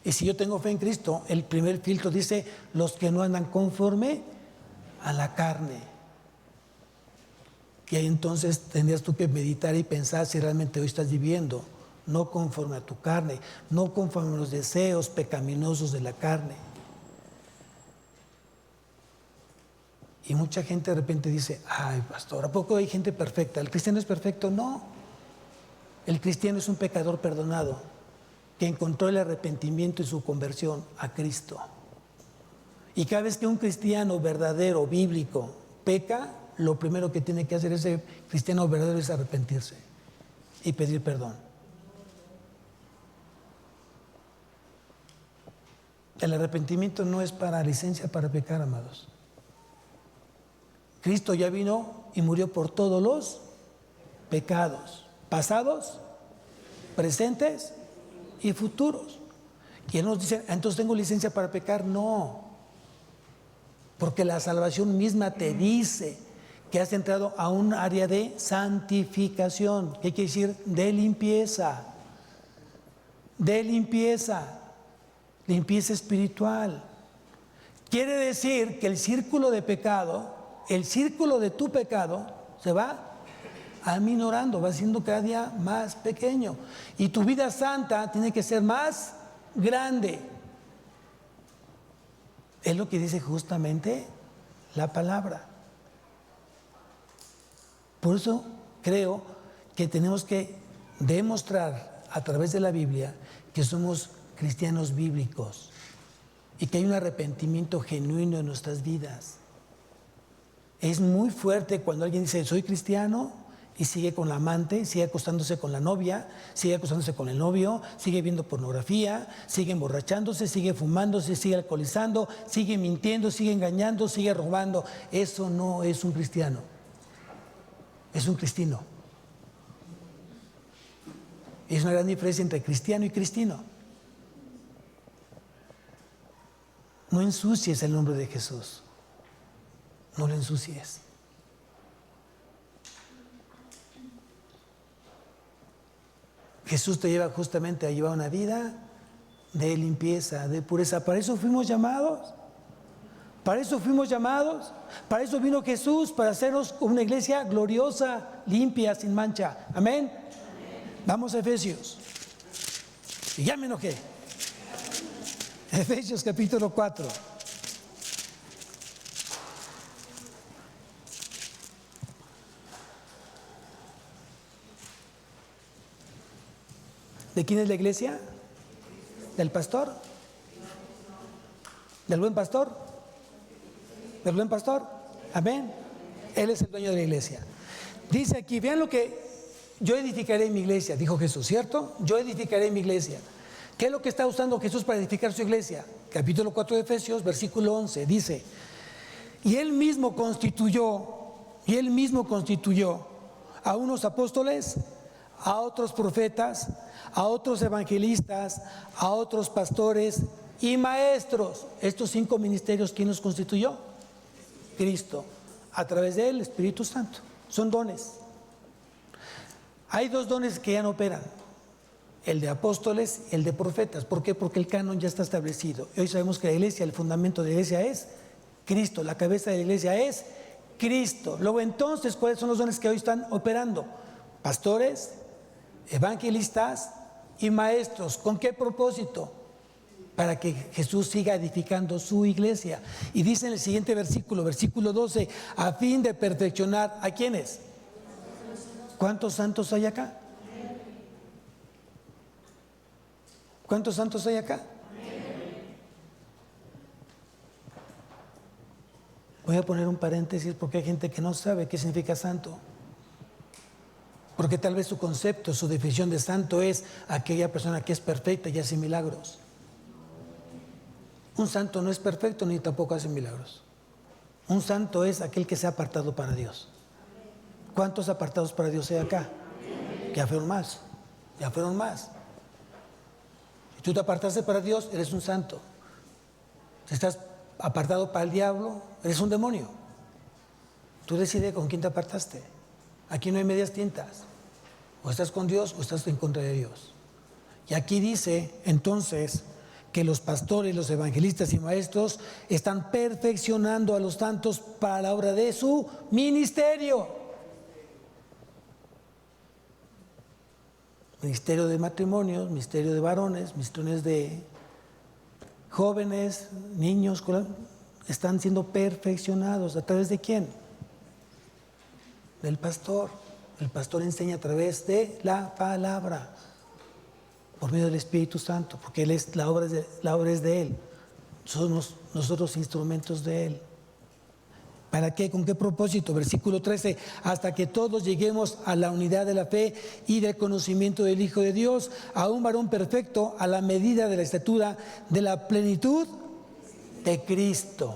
y si yo tengo fe en Cristo, el primer filtro dice, los que no andan conforme a la carne. Y ahí entonces tendrías tú que meditar y pensar si realmente hoy estás viviendo no conforme a tu carne, no conforme a los deseos pecaminosos de la carne. Y mucha gente de repente dice, ay pastor, ¿a poco hay gente perfecta? ¿El cristiano es perfecto? No. El cristiano es un pecador perdonado que encontró el arrepentimiento y su conversión a Cristo. Y cada vez que un cristiano verdadero, bíblico, peca, lo primero que tiene que hacer ese cristiano verdadero es arrepentirse y pedir perdón. El arrepentimiento no es para licencia para pecar, amados. Cristo ya vino y murió por todos los pecados, pasados, presentes y futuros. Y Él nos dice, entonces tengo licencia para pecar. No, porque la salvación misma te dice que has entrado a un área de santificación. ¿Qué quiere decir? De limpieza. Limpieza espiritual. Quiere decir que el círculo de pecado, el círculo de tu pecado se va aminorando, va siendo cada día más pequeño. Y tu vida santa tiene que ser más grande. Es lo que dice justamente la palabra. Por eso creo que tenemos que demostrar a través de la Biblia que somos cristianos bíblicos y que hay un arrepentimiento genuino en nuestras vidas. Es muy fuerte cuando alguien dice, soy cristiano, y sigue con la amante, sigue acostándose con la novia, sigue acostándose con el novio, sigue viendo pornografía, sigue emborrachándose, sigue fumándose, sigue alcoholizando, sigue mintiendo, sigue engañando, sigue robando. Eso no es un cristiano, es un cristino. Es una gran diferencia entre cristiano y cristino. No ensucies el nombre de Jesús. No lo ensucies. Jesús te lleva justamente a llevar una vida de limpieza, de pureza. Para eso fuimos llamados. Para eso fuimos llamados. Para eso vino Jesús, para hacernos una iglesia gloriosa, limpia, sin mancha. Amén. Vamos a Efesios. Y ya me enojé. Efesios capítulo 4. ¿De quién es la iglesia? ¿Del pastor? ¿Del buen pastor? ¿Del buen pastor? Amén. Él es el dueño de la iglesia. Dice aquí, vean lo que yo edificaré mi iglesia, dijo Jesús, ¿cierto? Yo edificaré mi iglesia. ¿Qué es lo que está usando Jesús para edificar su iglesia? Capítulo 4 de Efesios, versículo 11, dice, y él mismo constituyó a unos apóstoles, a otros profetas, a otros evangelistas, a otros pastores y maestros. Estos 5 ministerios, ¿quién los constituyó? Cristo, a través de él, el Espíritu Santo. Son dones. Hay 2 dones que ya no operan, el de apóstoles y el de profetas. ¿Por qué? Porque el canon ya está establecido. Hoy sabemos que la iglesia, el fundamento de la iglesia es Cristo, la cabeza de la iglesia es Cristo. Luego entonces, ¿cuáles son los dones que hoy están operando? Pastores, evangelistas y maestros. ¿Con qué propósito? Para que Jesús siga edificando su iglesia. Y dice en el siguiente versículo, versículo 12, a fin de perfeccionar, ¿a quiénes? ¿Cuántos santos hay acá? ¿Cuántos santos hay acá? Voy a poner un paréntesis porque hay gente que no sabe qué significa santo. Porque tal vez su concepto, su definición de santo es aquella persona que es perfecta y hace milagros. Un santo no es perfecto ni tampoco hace milagros. Un santo es aquel que se ha apartado para Dios. ¿Cuántos apartados para Dios hay acá? Ya fueron más, ya fueron más. Si tú te apartaste para Dios, eres un santo. Si estás apartado para el diablo, eres un demonio. Tú decides con quién te apartaste. Aquí no hay medias tintas. O estás con Dios o estás en contra de Dios. Y aquí dice entonces que los pastores, los evangelistas y maestros están perfeccionando a los santos para la obra de su ministerio. Ministerio de matrimonios, ministerio de varones, ministerios de jóvenes, niños, están siendo perfeccionados. ¿A través de quién? Del pastor. El pastor enseña a través de la palabra, por medio del Espíritu Santo, porque la obra es de Él. Somos nosotros instrumentos de Él. ¿Para qué? ¿Con qué propósito? Versículo 13, hasta que todos lleguemos a la unidad de la fe y del conocimiento del Hijo de Dios, a un varón perfecto, a la medida de la estatura de la plenitud de Cristo.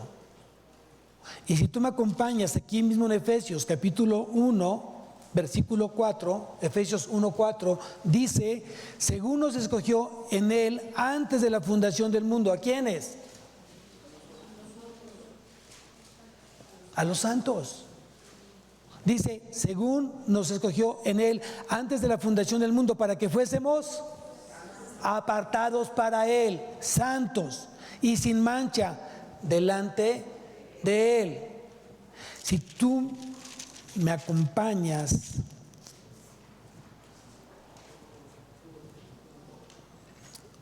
Y si tú me acompañas aquí mismo en Efesios capítulo 1, versículo 4, Efesios 1:4, dice, según nos escogió en Él antes de la fundación del mundo. ¿A quiénes? A los santos. Dice, según nos escogió en Él antes de la fundación del mundo, para que fuésemos apartados para Él, santos y sin mancha delante de Él. Si tú me acompañas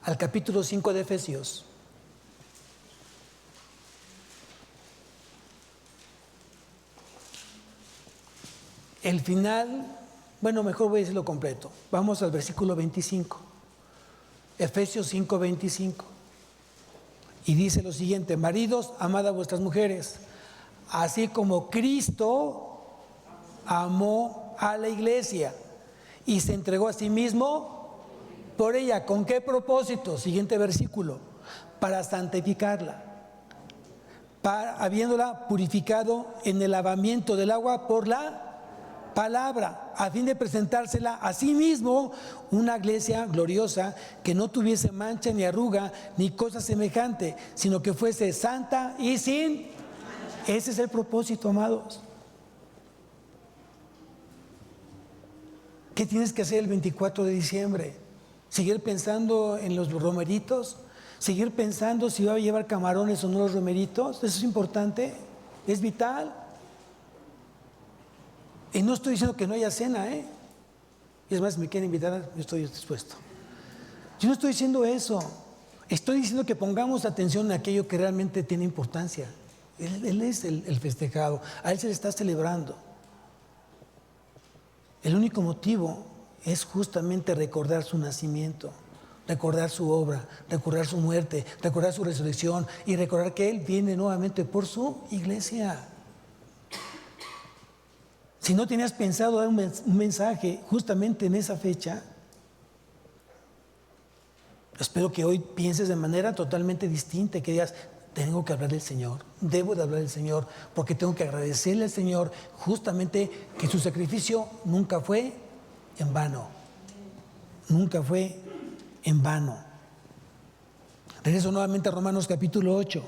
al capítulo 5 de Efesios. El final, bueno, mejor voy a decirlo completo. Vamos al versículo 25. Efesios 5:25. Y dice lo siguiente: maridos, amad a vuestras mujeres, así como Cristo amó a la iglesia y se entregó a sí mismo por ella. ¿Con qué propósito? Siguiente versículo: para santificarla, habiéndola purificado en el lavamiento del agua por la palabra, a fin de presentársela a sí mismo una iglesia gloriosa, que no tuviese mancha ni arruga ni cosa semejante, sino que fuese santa y sin. Ese es el propósito, amados. ¿Qué tienes que hacer el 24 de diciembre? ¿Seguir pensando en los romeritos? ¿Seguir pensando si va a llevar camarones o no los romeritos? Eso es importante, es vital. Y no estoy diciendo que no haya cena, Y es más, si me quieren invitar, yo estoy dispuesto. Yo no estoy diciendo eso. Estoy diciendo que pongamos atención en aquello que realmente tiene importancia. Él es el festejado, a Él se le está celebrando. El único motivo es justamente recordar su nacimiento, recordar su obra, recordar su muerte, recordar su resurrección y recordar que Él viene nuevamente por su iglesia. Si no tenías pensado dar un mensaje justamente en esa fecha, espero que hoy pienses de manera totalmente distinta y que digas: tengo que hablar del Señor, debo de hablar del Señor, porque tengo que agradecerle al Señor justamente que su sacrificio nunca fue en vano. Nunca fue en vano. Regreso nuevamente a Romanos capítulo 8.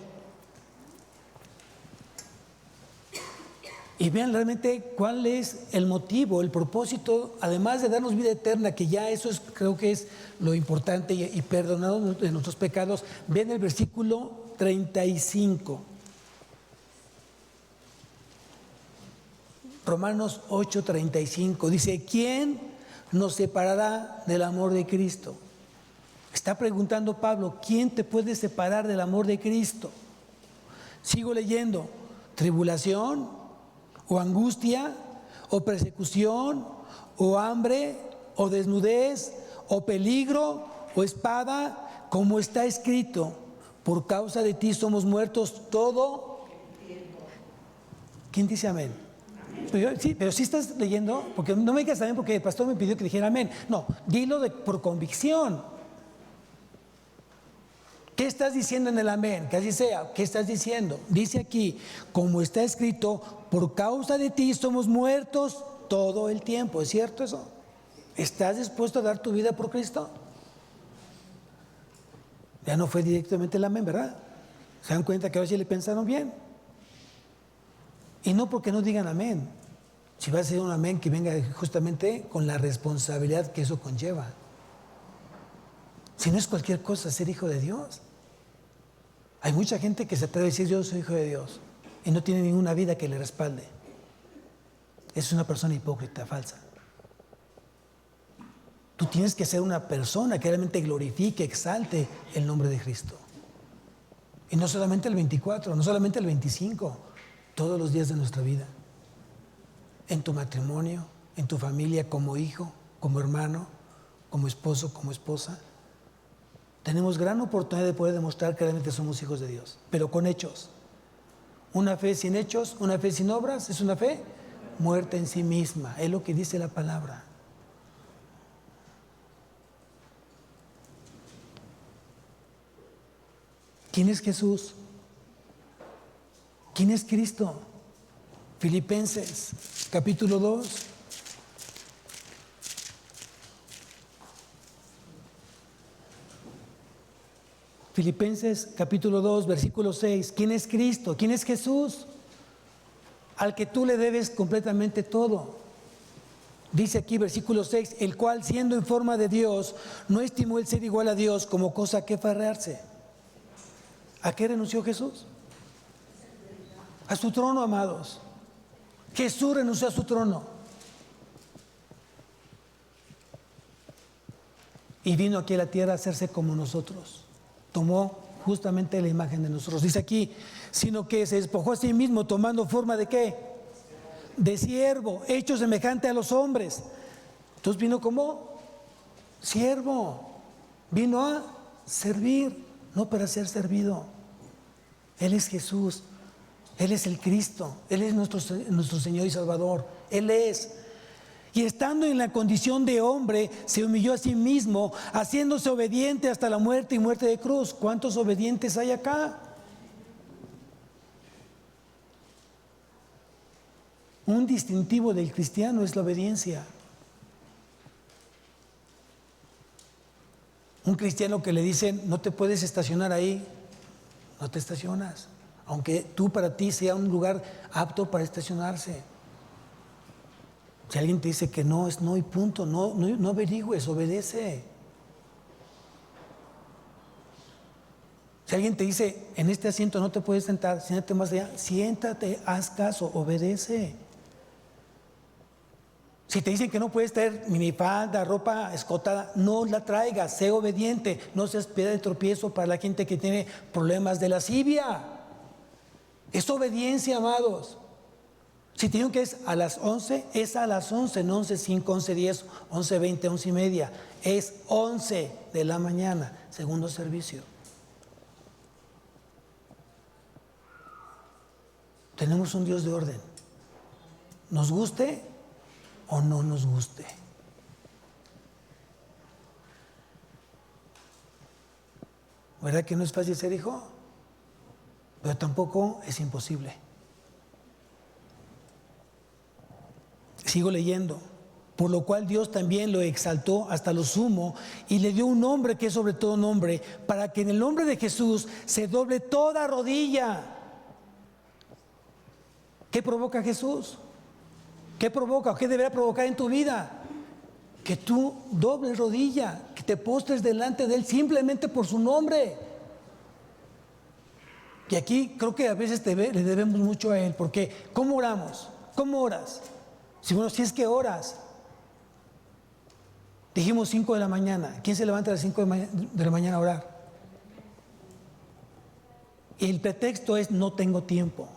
Y vean realmente cuál es el motivo, el propósito, además de darnos vida eterna, que ya eso es, creo que es lo importante, y perdonarnos de nuestros pecados. Vean el versículo 35. Romanos 8:35 dice: ¿quién nos separará del amor de Cristo? Está preguntando Pablo: ¿quién te puede separar del amor de Cristo? Sigo leyendo: tribulación, o angustia, o persecución, o hambre, o desnudez, o peligro, o espada, como está escrito: por causa de ti somos muertos todo. ¿Quién dice amén? Pero sí estás leyendo, porque no me digas amén porque el pastor me pidió que dijera amén. No, dilo por convicción. ¿Qué estás diciendo en el amén? Que así sea. ¿Qué estás diciendo? Dice aquí: como está escrito, por causa de ti somos muertos todo el tiempo. ¿Es cierto eso? ¿Estás dispuesto a dar tu vida por Cristo? Ya no fue directamente el amén, ¿verdad? ¿Se dan cuenta que ahora sí le pensaron bien? Y no porque no digan amén. Si va a ser un amén, que venga justamente con la responsabilidad que eso conlleva. Si no es cualquier cosa ser hijo de Dios. Hay mucha gente que se atreve a decir: yo soy hijo de Dios, y no tiene ninguna vida que le respalde. Es una persona hipócrita, falsa. Tú tienes que ser una persona que realmente glorifique, exalte el nombre de Cristo. Y no solamente el 24, no solamente el 25, todos los días de nuestra vida. En tu matrimonio, en tu familia, como hijo, como hermano, como esposo, como esposa. Tenemos gran oportunidad de poder demostrar que realmente somos hijos de Dios, pero con hechos. Una fe sin hechos, una fe sin obras, es una fe muerta en sí misma. Es lo que dice la palabra. ¿Quién es Jesús? ¿Quién es Cristo? Filipenses, capítulo 2. Filipenses capítulo 2, versículo 6. ¿Quién es Cristo? ¿Quién es Jesús? Al que tú le debes completamente todo. Dice aquí versículo 6: el cual, siendo en forma de Dios, no estimó el ser igual a Dios como cosa que aferrarse. ¿A qué renunció Jesús? A su trono, amados. Jesús renunció a su trono y vino aquí a la tierra a hacerse como nosotros. Tomó justamente la imagen de nosotros. Dice aquí: sino que se despojó a sí mismo, tomando forma de ¿qué? De siervo, hecho semejante a los hombres. Entonces vino como siervo, vino a servir, no para ser servido. Él es Jesús, Él es el Cristo, Él es nuestro Señor y Salvador, Él es. Y estando en la condición de hombre, se humilló a sí mismo, haciéndose obediente hasta la muerte y muerte de cruz. ¿Cuántos obedientes hay acá? Un distintivo del cristiano es la obediencia. Un cristiano que le dicen, no te puedes estacionar ahí, no te estacionas, aunque tú para ti sea un lugar apto para estacionarse. Si alguien te dice que no, es no y punto, no averigües, obedece. Si alguien te dice, en este asiento no te puedes sentar, siéntate más allá, siéntate, haz caso, obedece. Si te dicen que no puedes traer minifalda, ropa escotada, no la traigas, sé obediente, no seas piedra de tropiezo para la gente que tiene problemas de lascivia. Es obediencia, amados. Si te digo que es a las 11, es a las 11, no 11:05, 11:10, 11:20, 11:30. Es 11 de la mañana, segundo servicio. Tenemos un Dios de orden. Nos guste o no nos guste. ¿Verdad que no es fácil ser hijo? Pero tampoco es imposible. Sigo leyendo. Por lo cual Dios también lo exaltó hasta lo sumo y le dio un nombre que es sobre todo nombre, para que en el nombre de Jesús se doble toda rodilla. ¿Qué provoca Jesús? ¿Qué provoca o qué deberá provocar en tu vida? Que tú dobles rodilla, que te postres delante de Él simplemente por su nombre. Y aquí creo que a veces le debemos mucho a Él, porque ¿cómo oramos? ¿Cómo oras? Si es que oras. Dijimos 5 de la mañana. ¿Quién se levanta a las 5 de la mañana a orar? Y el pretexto es no tengo tiempo.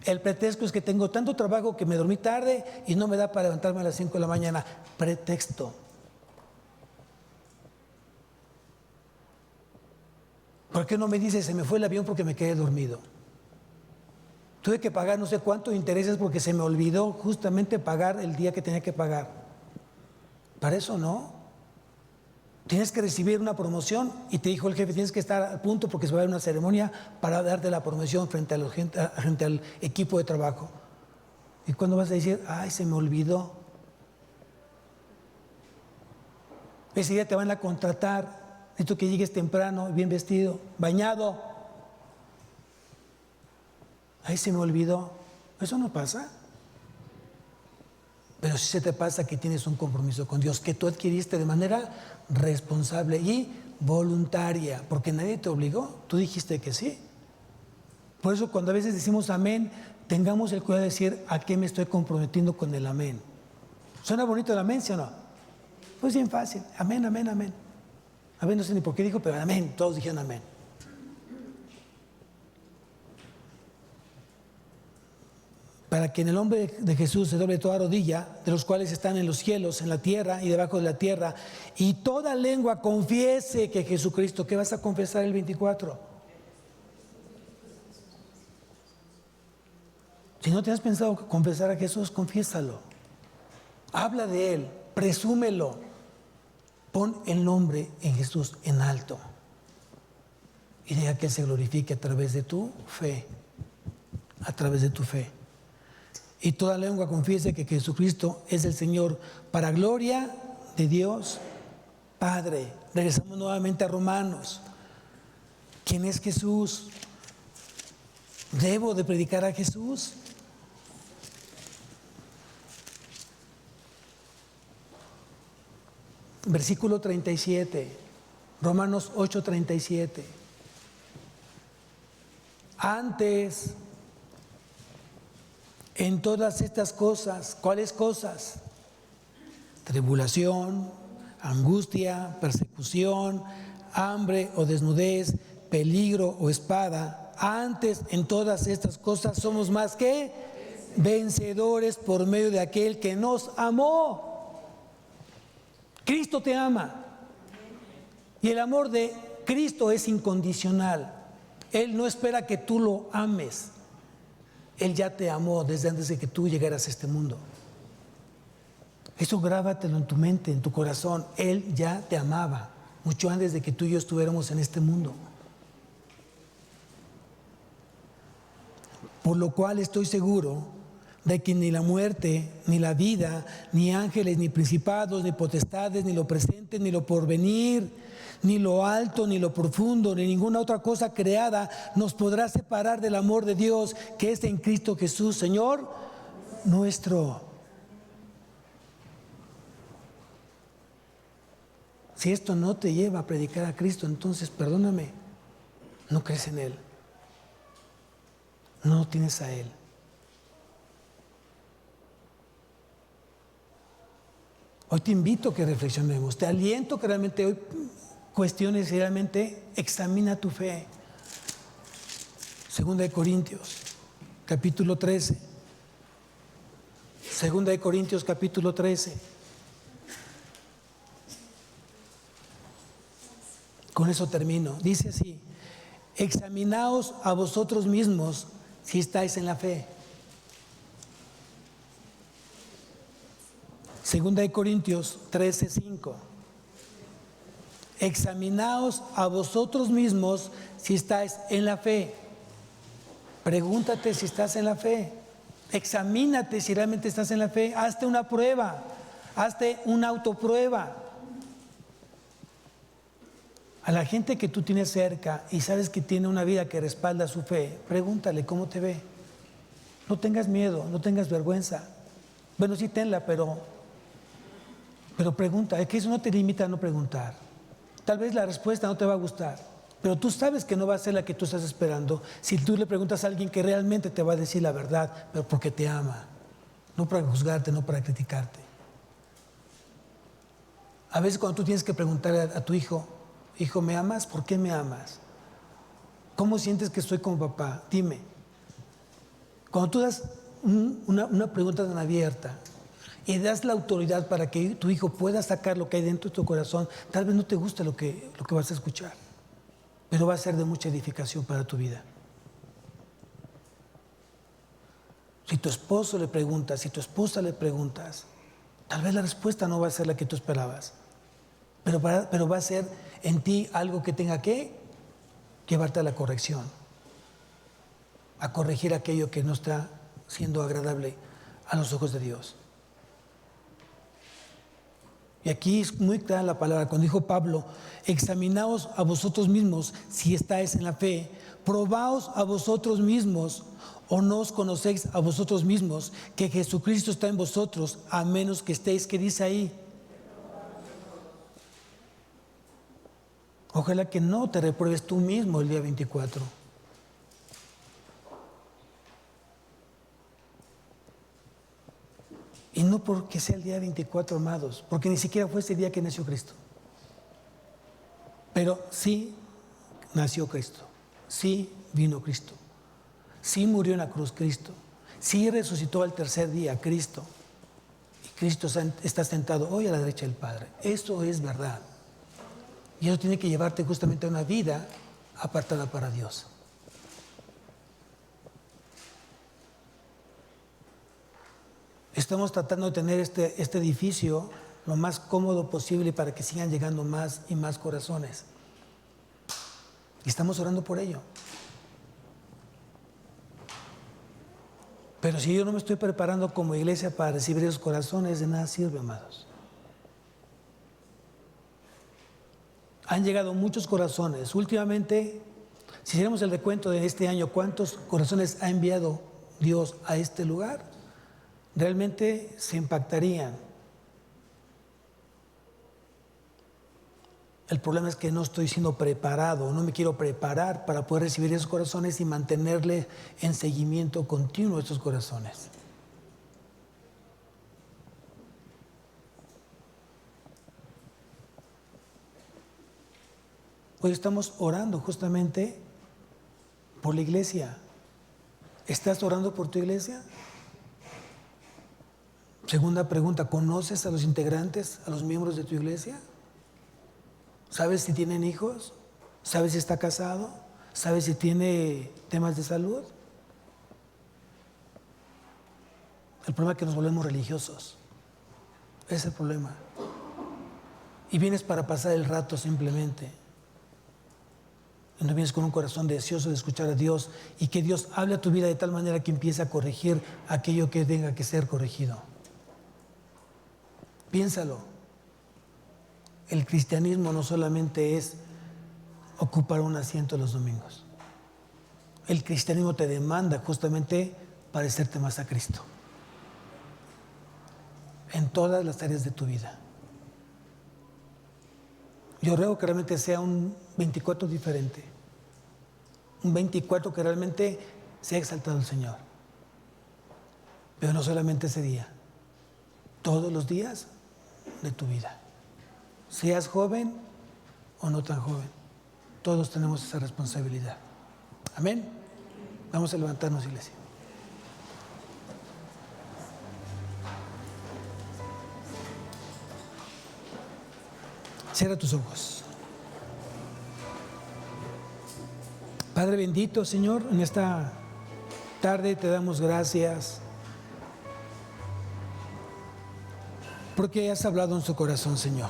El pretexto es que tengo tanto trabajo que me dormí tarde y no me da para levantarme a las 5 de la mañana. Pretexto. ¿Por qué no me dices, se me fue el avión porque me quedé dormido? Tuve que pagar no sé cuántos intereses porque se me olvidó justamente pagar el día que tenía que pagar. Para eso no. Tienes que recibir una promoción y te dijo el jefe, tienes que estar a punto porque se va a dar una ceremonia para darte la promoción frente al equipo de trabajo. ¿Y cuándo vas a decir, ay, se me olvidó? Ese día te van a contratar, necesito que llegues temprano, bien vestido, bañado. Ay, se me olvidó. Eso no pasa. Pero sí se te pasa que tienes un compromiso con Dios, que tú adquiriste de manera responsable y voluntaria, porque nadie te obligó, tú dijiste que sí. Por eso cuando a veces decimos amén, tengamos el cuidado de decir a qué me estoy comprometiendo con el amén. ¿Suena bonito el amén, sí o no? Pues bien fácil, amén, amén, amén. A ver, no sé ni por qué dijo, pero amén, todos dijeron amén. Para que en el nombre de Jesús se doble toda rodilla, de los cuales están en los cielos, en la tierra y debajo de la tierra, y toda lengua confiese que Jesucristo. ¿Qué vas a confesar el 24? Si no te has pensado confesar a Jesús, confiésalo. Habla de Él, presúmelo. Pon el nombre en Jesús en alto. Y deja que Él se glorifique a través de tu fe. A través de tu fe. Y toda lengua confiese que Jesucristo es el Señor, para gloria de Dios Padre. Regresamos nuevamente a Romanos. ¿Quién es Jesús? ¿Debo de predicar a Jesús? Versículo 37, Romanos 8:37. Antes, en todas estas cosas, ¿cuáles cosas? Tribulación, angustia, persecución, hambre o desnudez, peligro o espada. Antes, en todas estas cosas somos más que vencedores por medio de aquel que nos amó. Cristo te ama. Y el amor de Cristo es incondicional. Él no espera que tú lo ames. Él ya te amó desde antes de que tú llegaras a este mundo. Eso grábatelo en tu mente, en tu corazón. Él ya te amaba mucho antes de que tú y yo estuviéramos en este mundo. Por lo cual estoy seguro de que ni la muerte, ni la vida, ni ángeles, ni principados, ni potestades, ni lo presente, ni lo porvenir, ni lo alto, ni lo profundo, ni ninguna otra cosa creada nos podrá separar del amor de Dios que es en Cristo Jesús, Señor nuestro. Si esto no te lleva a predicar a Cristo, entonces perdóname, no crees en Él. No lo tienes a Él. Hoy te invito a que reflexionemos. Te aliento que realmente hoy cuestiones y realmente examina tu fe. Segunda de Corintios, capítulo 13. Segunda de Corintios, capítulo 13. Con eso termino. Dice así: examinaos a vosotros mismos si estáis en la fe. Segunda de Corintios 13:5. Examinaos a vosotros mismos si estáis en la fe. Pregúntate si estás en la fe. Examínate si realmente estás en la fe. Hazte una prueba. Hazte una autoprueba. A la gente que tú tienes cerca y sabes que tiene una vida que respalda su fe, pregúntale cómo te ve. No tengas miedo, no tengas vergüenza. Bueno, sí tenla, pero pregunta. Es que eso no te limita a no preguntar. Tal vez la respuesta no te va a gustar, pero tú sabes que no va a ser la que tú estás esperando si tú le preguntas a alguien que realmente te va a decir la verdad, pero porque te ama, no para juzgarte, no para criticarte. A veces cuando tú tienes que preguntarle a tu hijo: hijo, ¿me amas? ¿Por qué me amas? ¿Cómo sientes que estoy como papá? Dime. Cuando tú das una pregunta tan abierta y das la autoridad para que tu hijo pueda sacar lo que hay dentro de tu corazón, tal vez no te guste lo que vas a escuchar, pero va a ser de mucha edificación para tu vida. Si tu esposo le preguntas, si tu esposa le preguntas, tal vez la respuesta no va a ser la que tú esperabas, pero va a ser en ti algo que tenga que llevarte a la corrección, a corregir aquello que no está siendo agradable a los ojos de Dios. Y aquí es muy clara la palabra, cuando dijo Pablo: examinaos a vosotros mismos si estáis en la fe, probaos a vosotros mismos, o no os conocéis a vosotros mismos que Jesucristo está en vosotros, a menos que estéis, ¿qué dice ahí? Ojalá que no te repruebes tú mismo el día 24. Y no porque sea el día 24, amados, porque ni siquiera fue ese día que nació Cristo. Pero sí nació Cristo, sí vino Cristo, sí murió en la cruz Cristo, sí resucitó al tercer día Cristo. Y Cristo está sentado hoy a la derecha del Padre. Eso es verdad. Y eso tiene que llevarte justamente a una vida apartada para Dios. Estamos tratando de tener este edificio lo más cómodo posible para que sigan llegando más y más corazones. Y estamos orando por ello. Pero si yo no me estoy preparando como iglesia para recibir esos corazones, de nada sirve, amados. Han llegado muchos corazones. Últimamente, si hiciéramos el recuento de este año, ¿cuántos corazones ha enviado Dios a este lugar? Realmente se impactarían. El problema es que no estoy siendo preparado, no me quiero preparar para poder recibir esos corazones y mantenerle en seguimiento continuo a esos corazones. Hoy estamos orando justamente por la iglesia. ¿Estás orando por tu iglesia? Segunda pregunta: ¿conoces a los integrantes, a los miembros de tu iglesia? ¿Sabes si tienen hijos? ¿Sabes si está casado? ¿Sabe si tiene temas de salud? El problema es que nos volvemos religiosos. Ese es el problema. Y vienes para pasar el rato simplemente. Y no vienes con un corazón deseoso de escuchar a Dios y que Dios hable a tu vida de tal manera que empiece a corregir aquello que tenga que ser corregido. Piénsalo. El cristianismo no solamente es ocupar un asiento los domingos. El cristianismo te demanda justamente parecerte más a Cristo. En todas las áreas de tu vida. Yo ruego que realmente sea un 24 diferente. Un 24 que realmente sea exaltado el Señor. Pero no solamente ese día. Todos los días de tu vida. Seas joven o no tan joven. Todos tenemos esa responsabilidad. Amén. Vamos a levantarnos, iglesia. Cierra tus ojos. Padre bendito, Señor, en esta tarde te damos gracias porque has hablado en su corazón, Señor.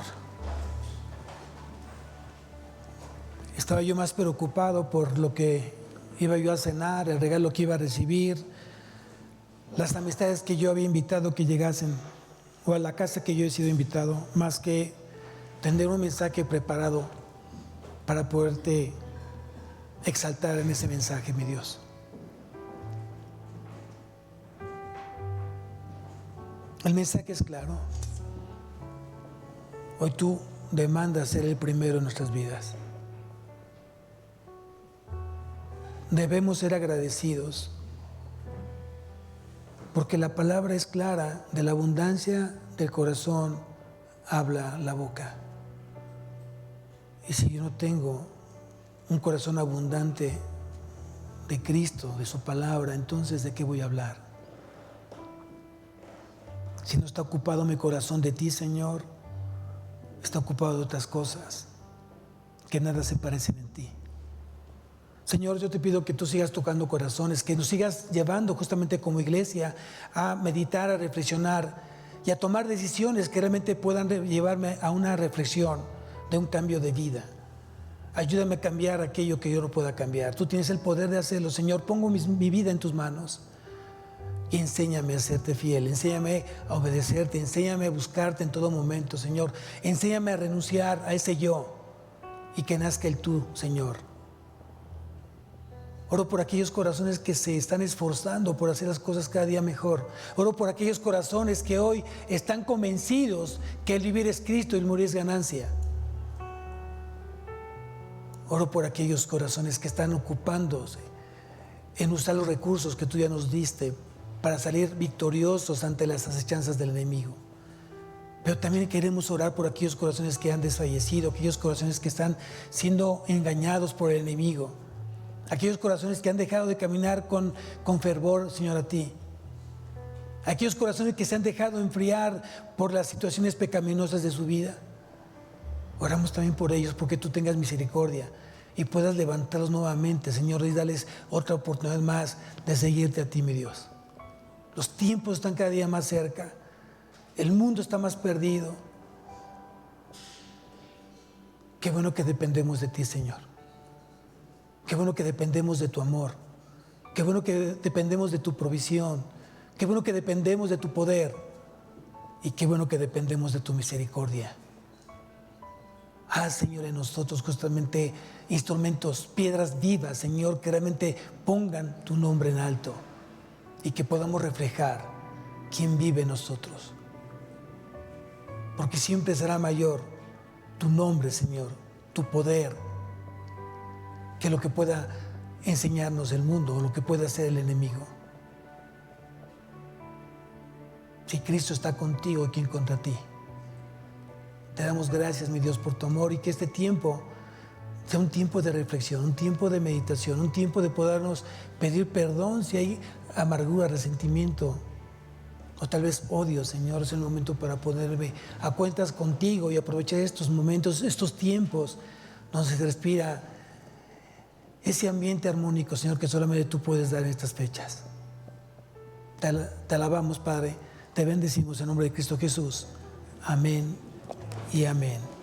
Estaba yo más preocupado por lo que iba yo a cenar, el regalo que iba a recibir, las amistades que yo había invitado que llegasen, o a la casa que yo he sido invitado, más que tener un mensaje preparado para poderte exaltar en ese mensaje, mi Dios. El mensaje es claro. Hoy tú demandas ser el primero en nuestras vidas. Debemos ser agradecidos porque la palabra es clara, de la abundancia del corazón habla la boca. Y si yo no tengo un corazón abundante de Cristo, de su palabra, entonces ¿de qué voy a hablar? Si no está ocupado mi corazón de ti, Señor, está ocupado de otras cosas que nada se parecen en ti. Señor, yo te pido que tú sigas tocando corazones, que nos sigas llevando justamente como iglesia a meditar, a reflexionar y a tomar decisiones que realmente puedan llevarme a una reflexión de un cambio de vida. Ayúdame a cambiar aquello que yo no pueda cambiar. Tú tienes el poder de hacerlo, Señor. Pongo mi vida en tus manos y enséñame a serte fiel, enséñame a obedecerte, enséñame a buscarte en todo momento, Señor. Enséñame a renunciar a ese yo y que nazca el tú, Señor. Oro por aquellos corazones que se están esforzando por hacer las cosas cada día mejor. Oro por aquellos corazones que hoy están convencidos que el vivir es Cristo y el morir es ganancia. Oro por aquellos corazones que están ocupándose en usar los recursos que tú ya nos diste para salir victoriosos ante las acechanzas del enemigo. Pero también queremos orar por aquellos corazones que han desfallecido, aquellos corazones que están siendo engañados por el enemigo. Aquellos corazones que han dejado de caminar con fervor, Señor, a ti. Aquellos corazones que se han dejado enfriar por las situaciones pecaminosas de su vida. Oramos también por ellos, porque tú tengas misericordia y puedas levantarlos nuevamente, Señor, y darles otra oportunidad más de seguirte a ti, mi Dios. Los tiempos están cada día más cerca. El mundo está más perdido. Qué bueno que dependemos de ti, Señor. Qué bueno que dependemos de tu amor. Qué bueno que dependemos de tu provisión. Qué bueno que dependemos de tu poder. Y qué bueno que dependemos de tu misericordia. Haz, Señor, en nosotros justamente instrumentos, piedras vivas, Señor, que realmente pongan tu nombre en alto y que podamos reflejar quién vive en nosotros. Porque siempre será mayor tu nombre, Señor, tu poder, que lo que pueda enseñarnos el mundo o lo que pueda hacer el enemigo. Si Cristo está contigo, ¿quién contra ti? Te damos gracias, mi Dios, por tu amor y que este tiempo sea un tiempo de reflexión, un tiempo de meditación, un tiempo de podernos pedir perdón si hay amargura, resentimiento o tal vez odio, Señor. Es el momento para ponerme a cuentas contigo y aprovechar estos momentos, estos tiempos donde se respira ese ambiente armónico, Señor, que solamente tú puedes dar en estas fechas. Te alabamos, Padre, te bendecimos en nombre de Cristo Jesús. Amén y amén.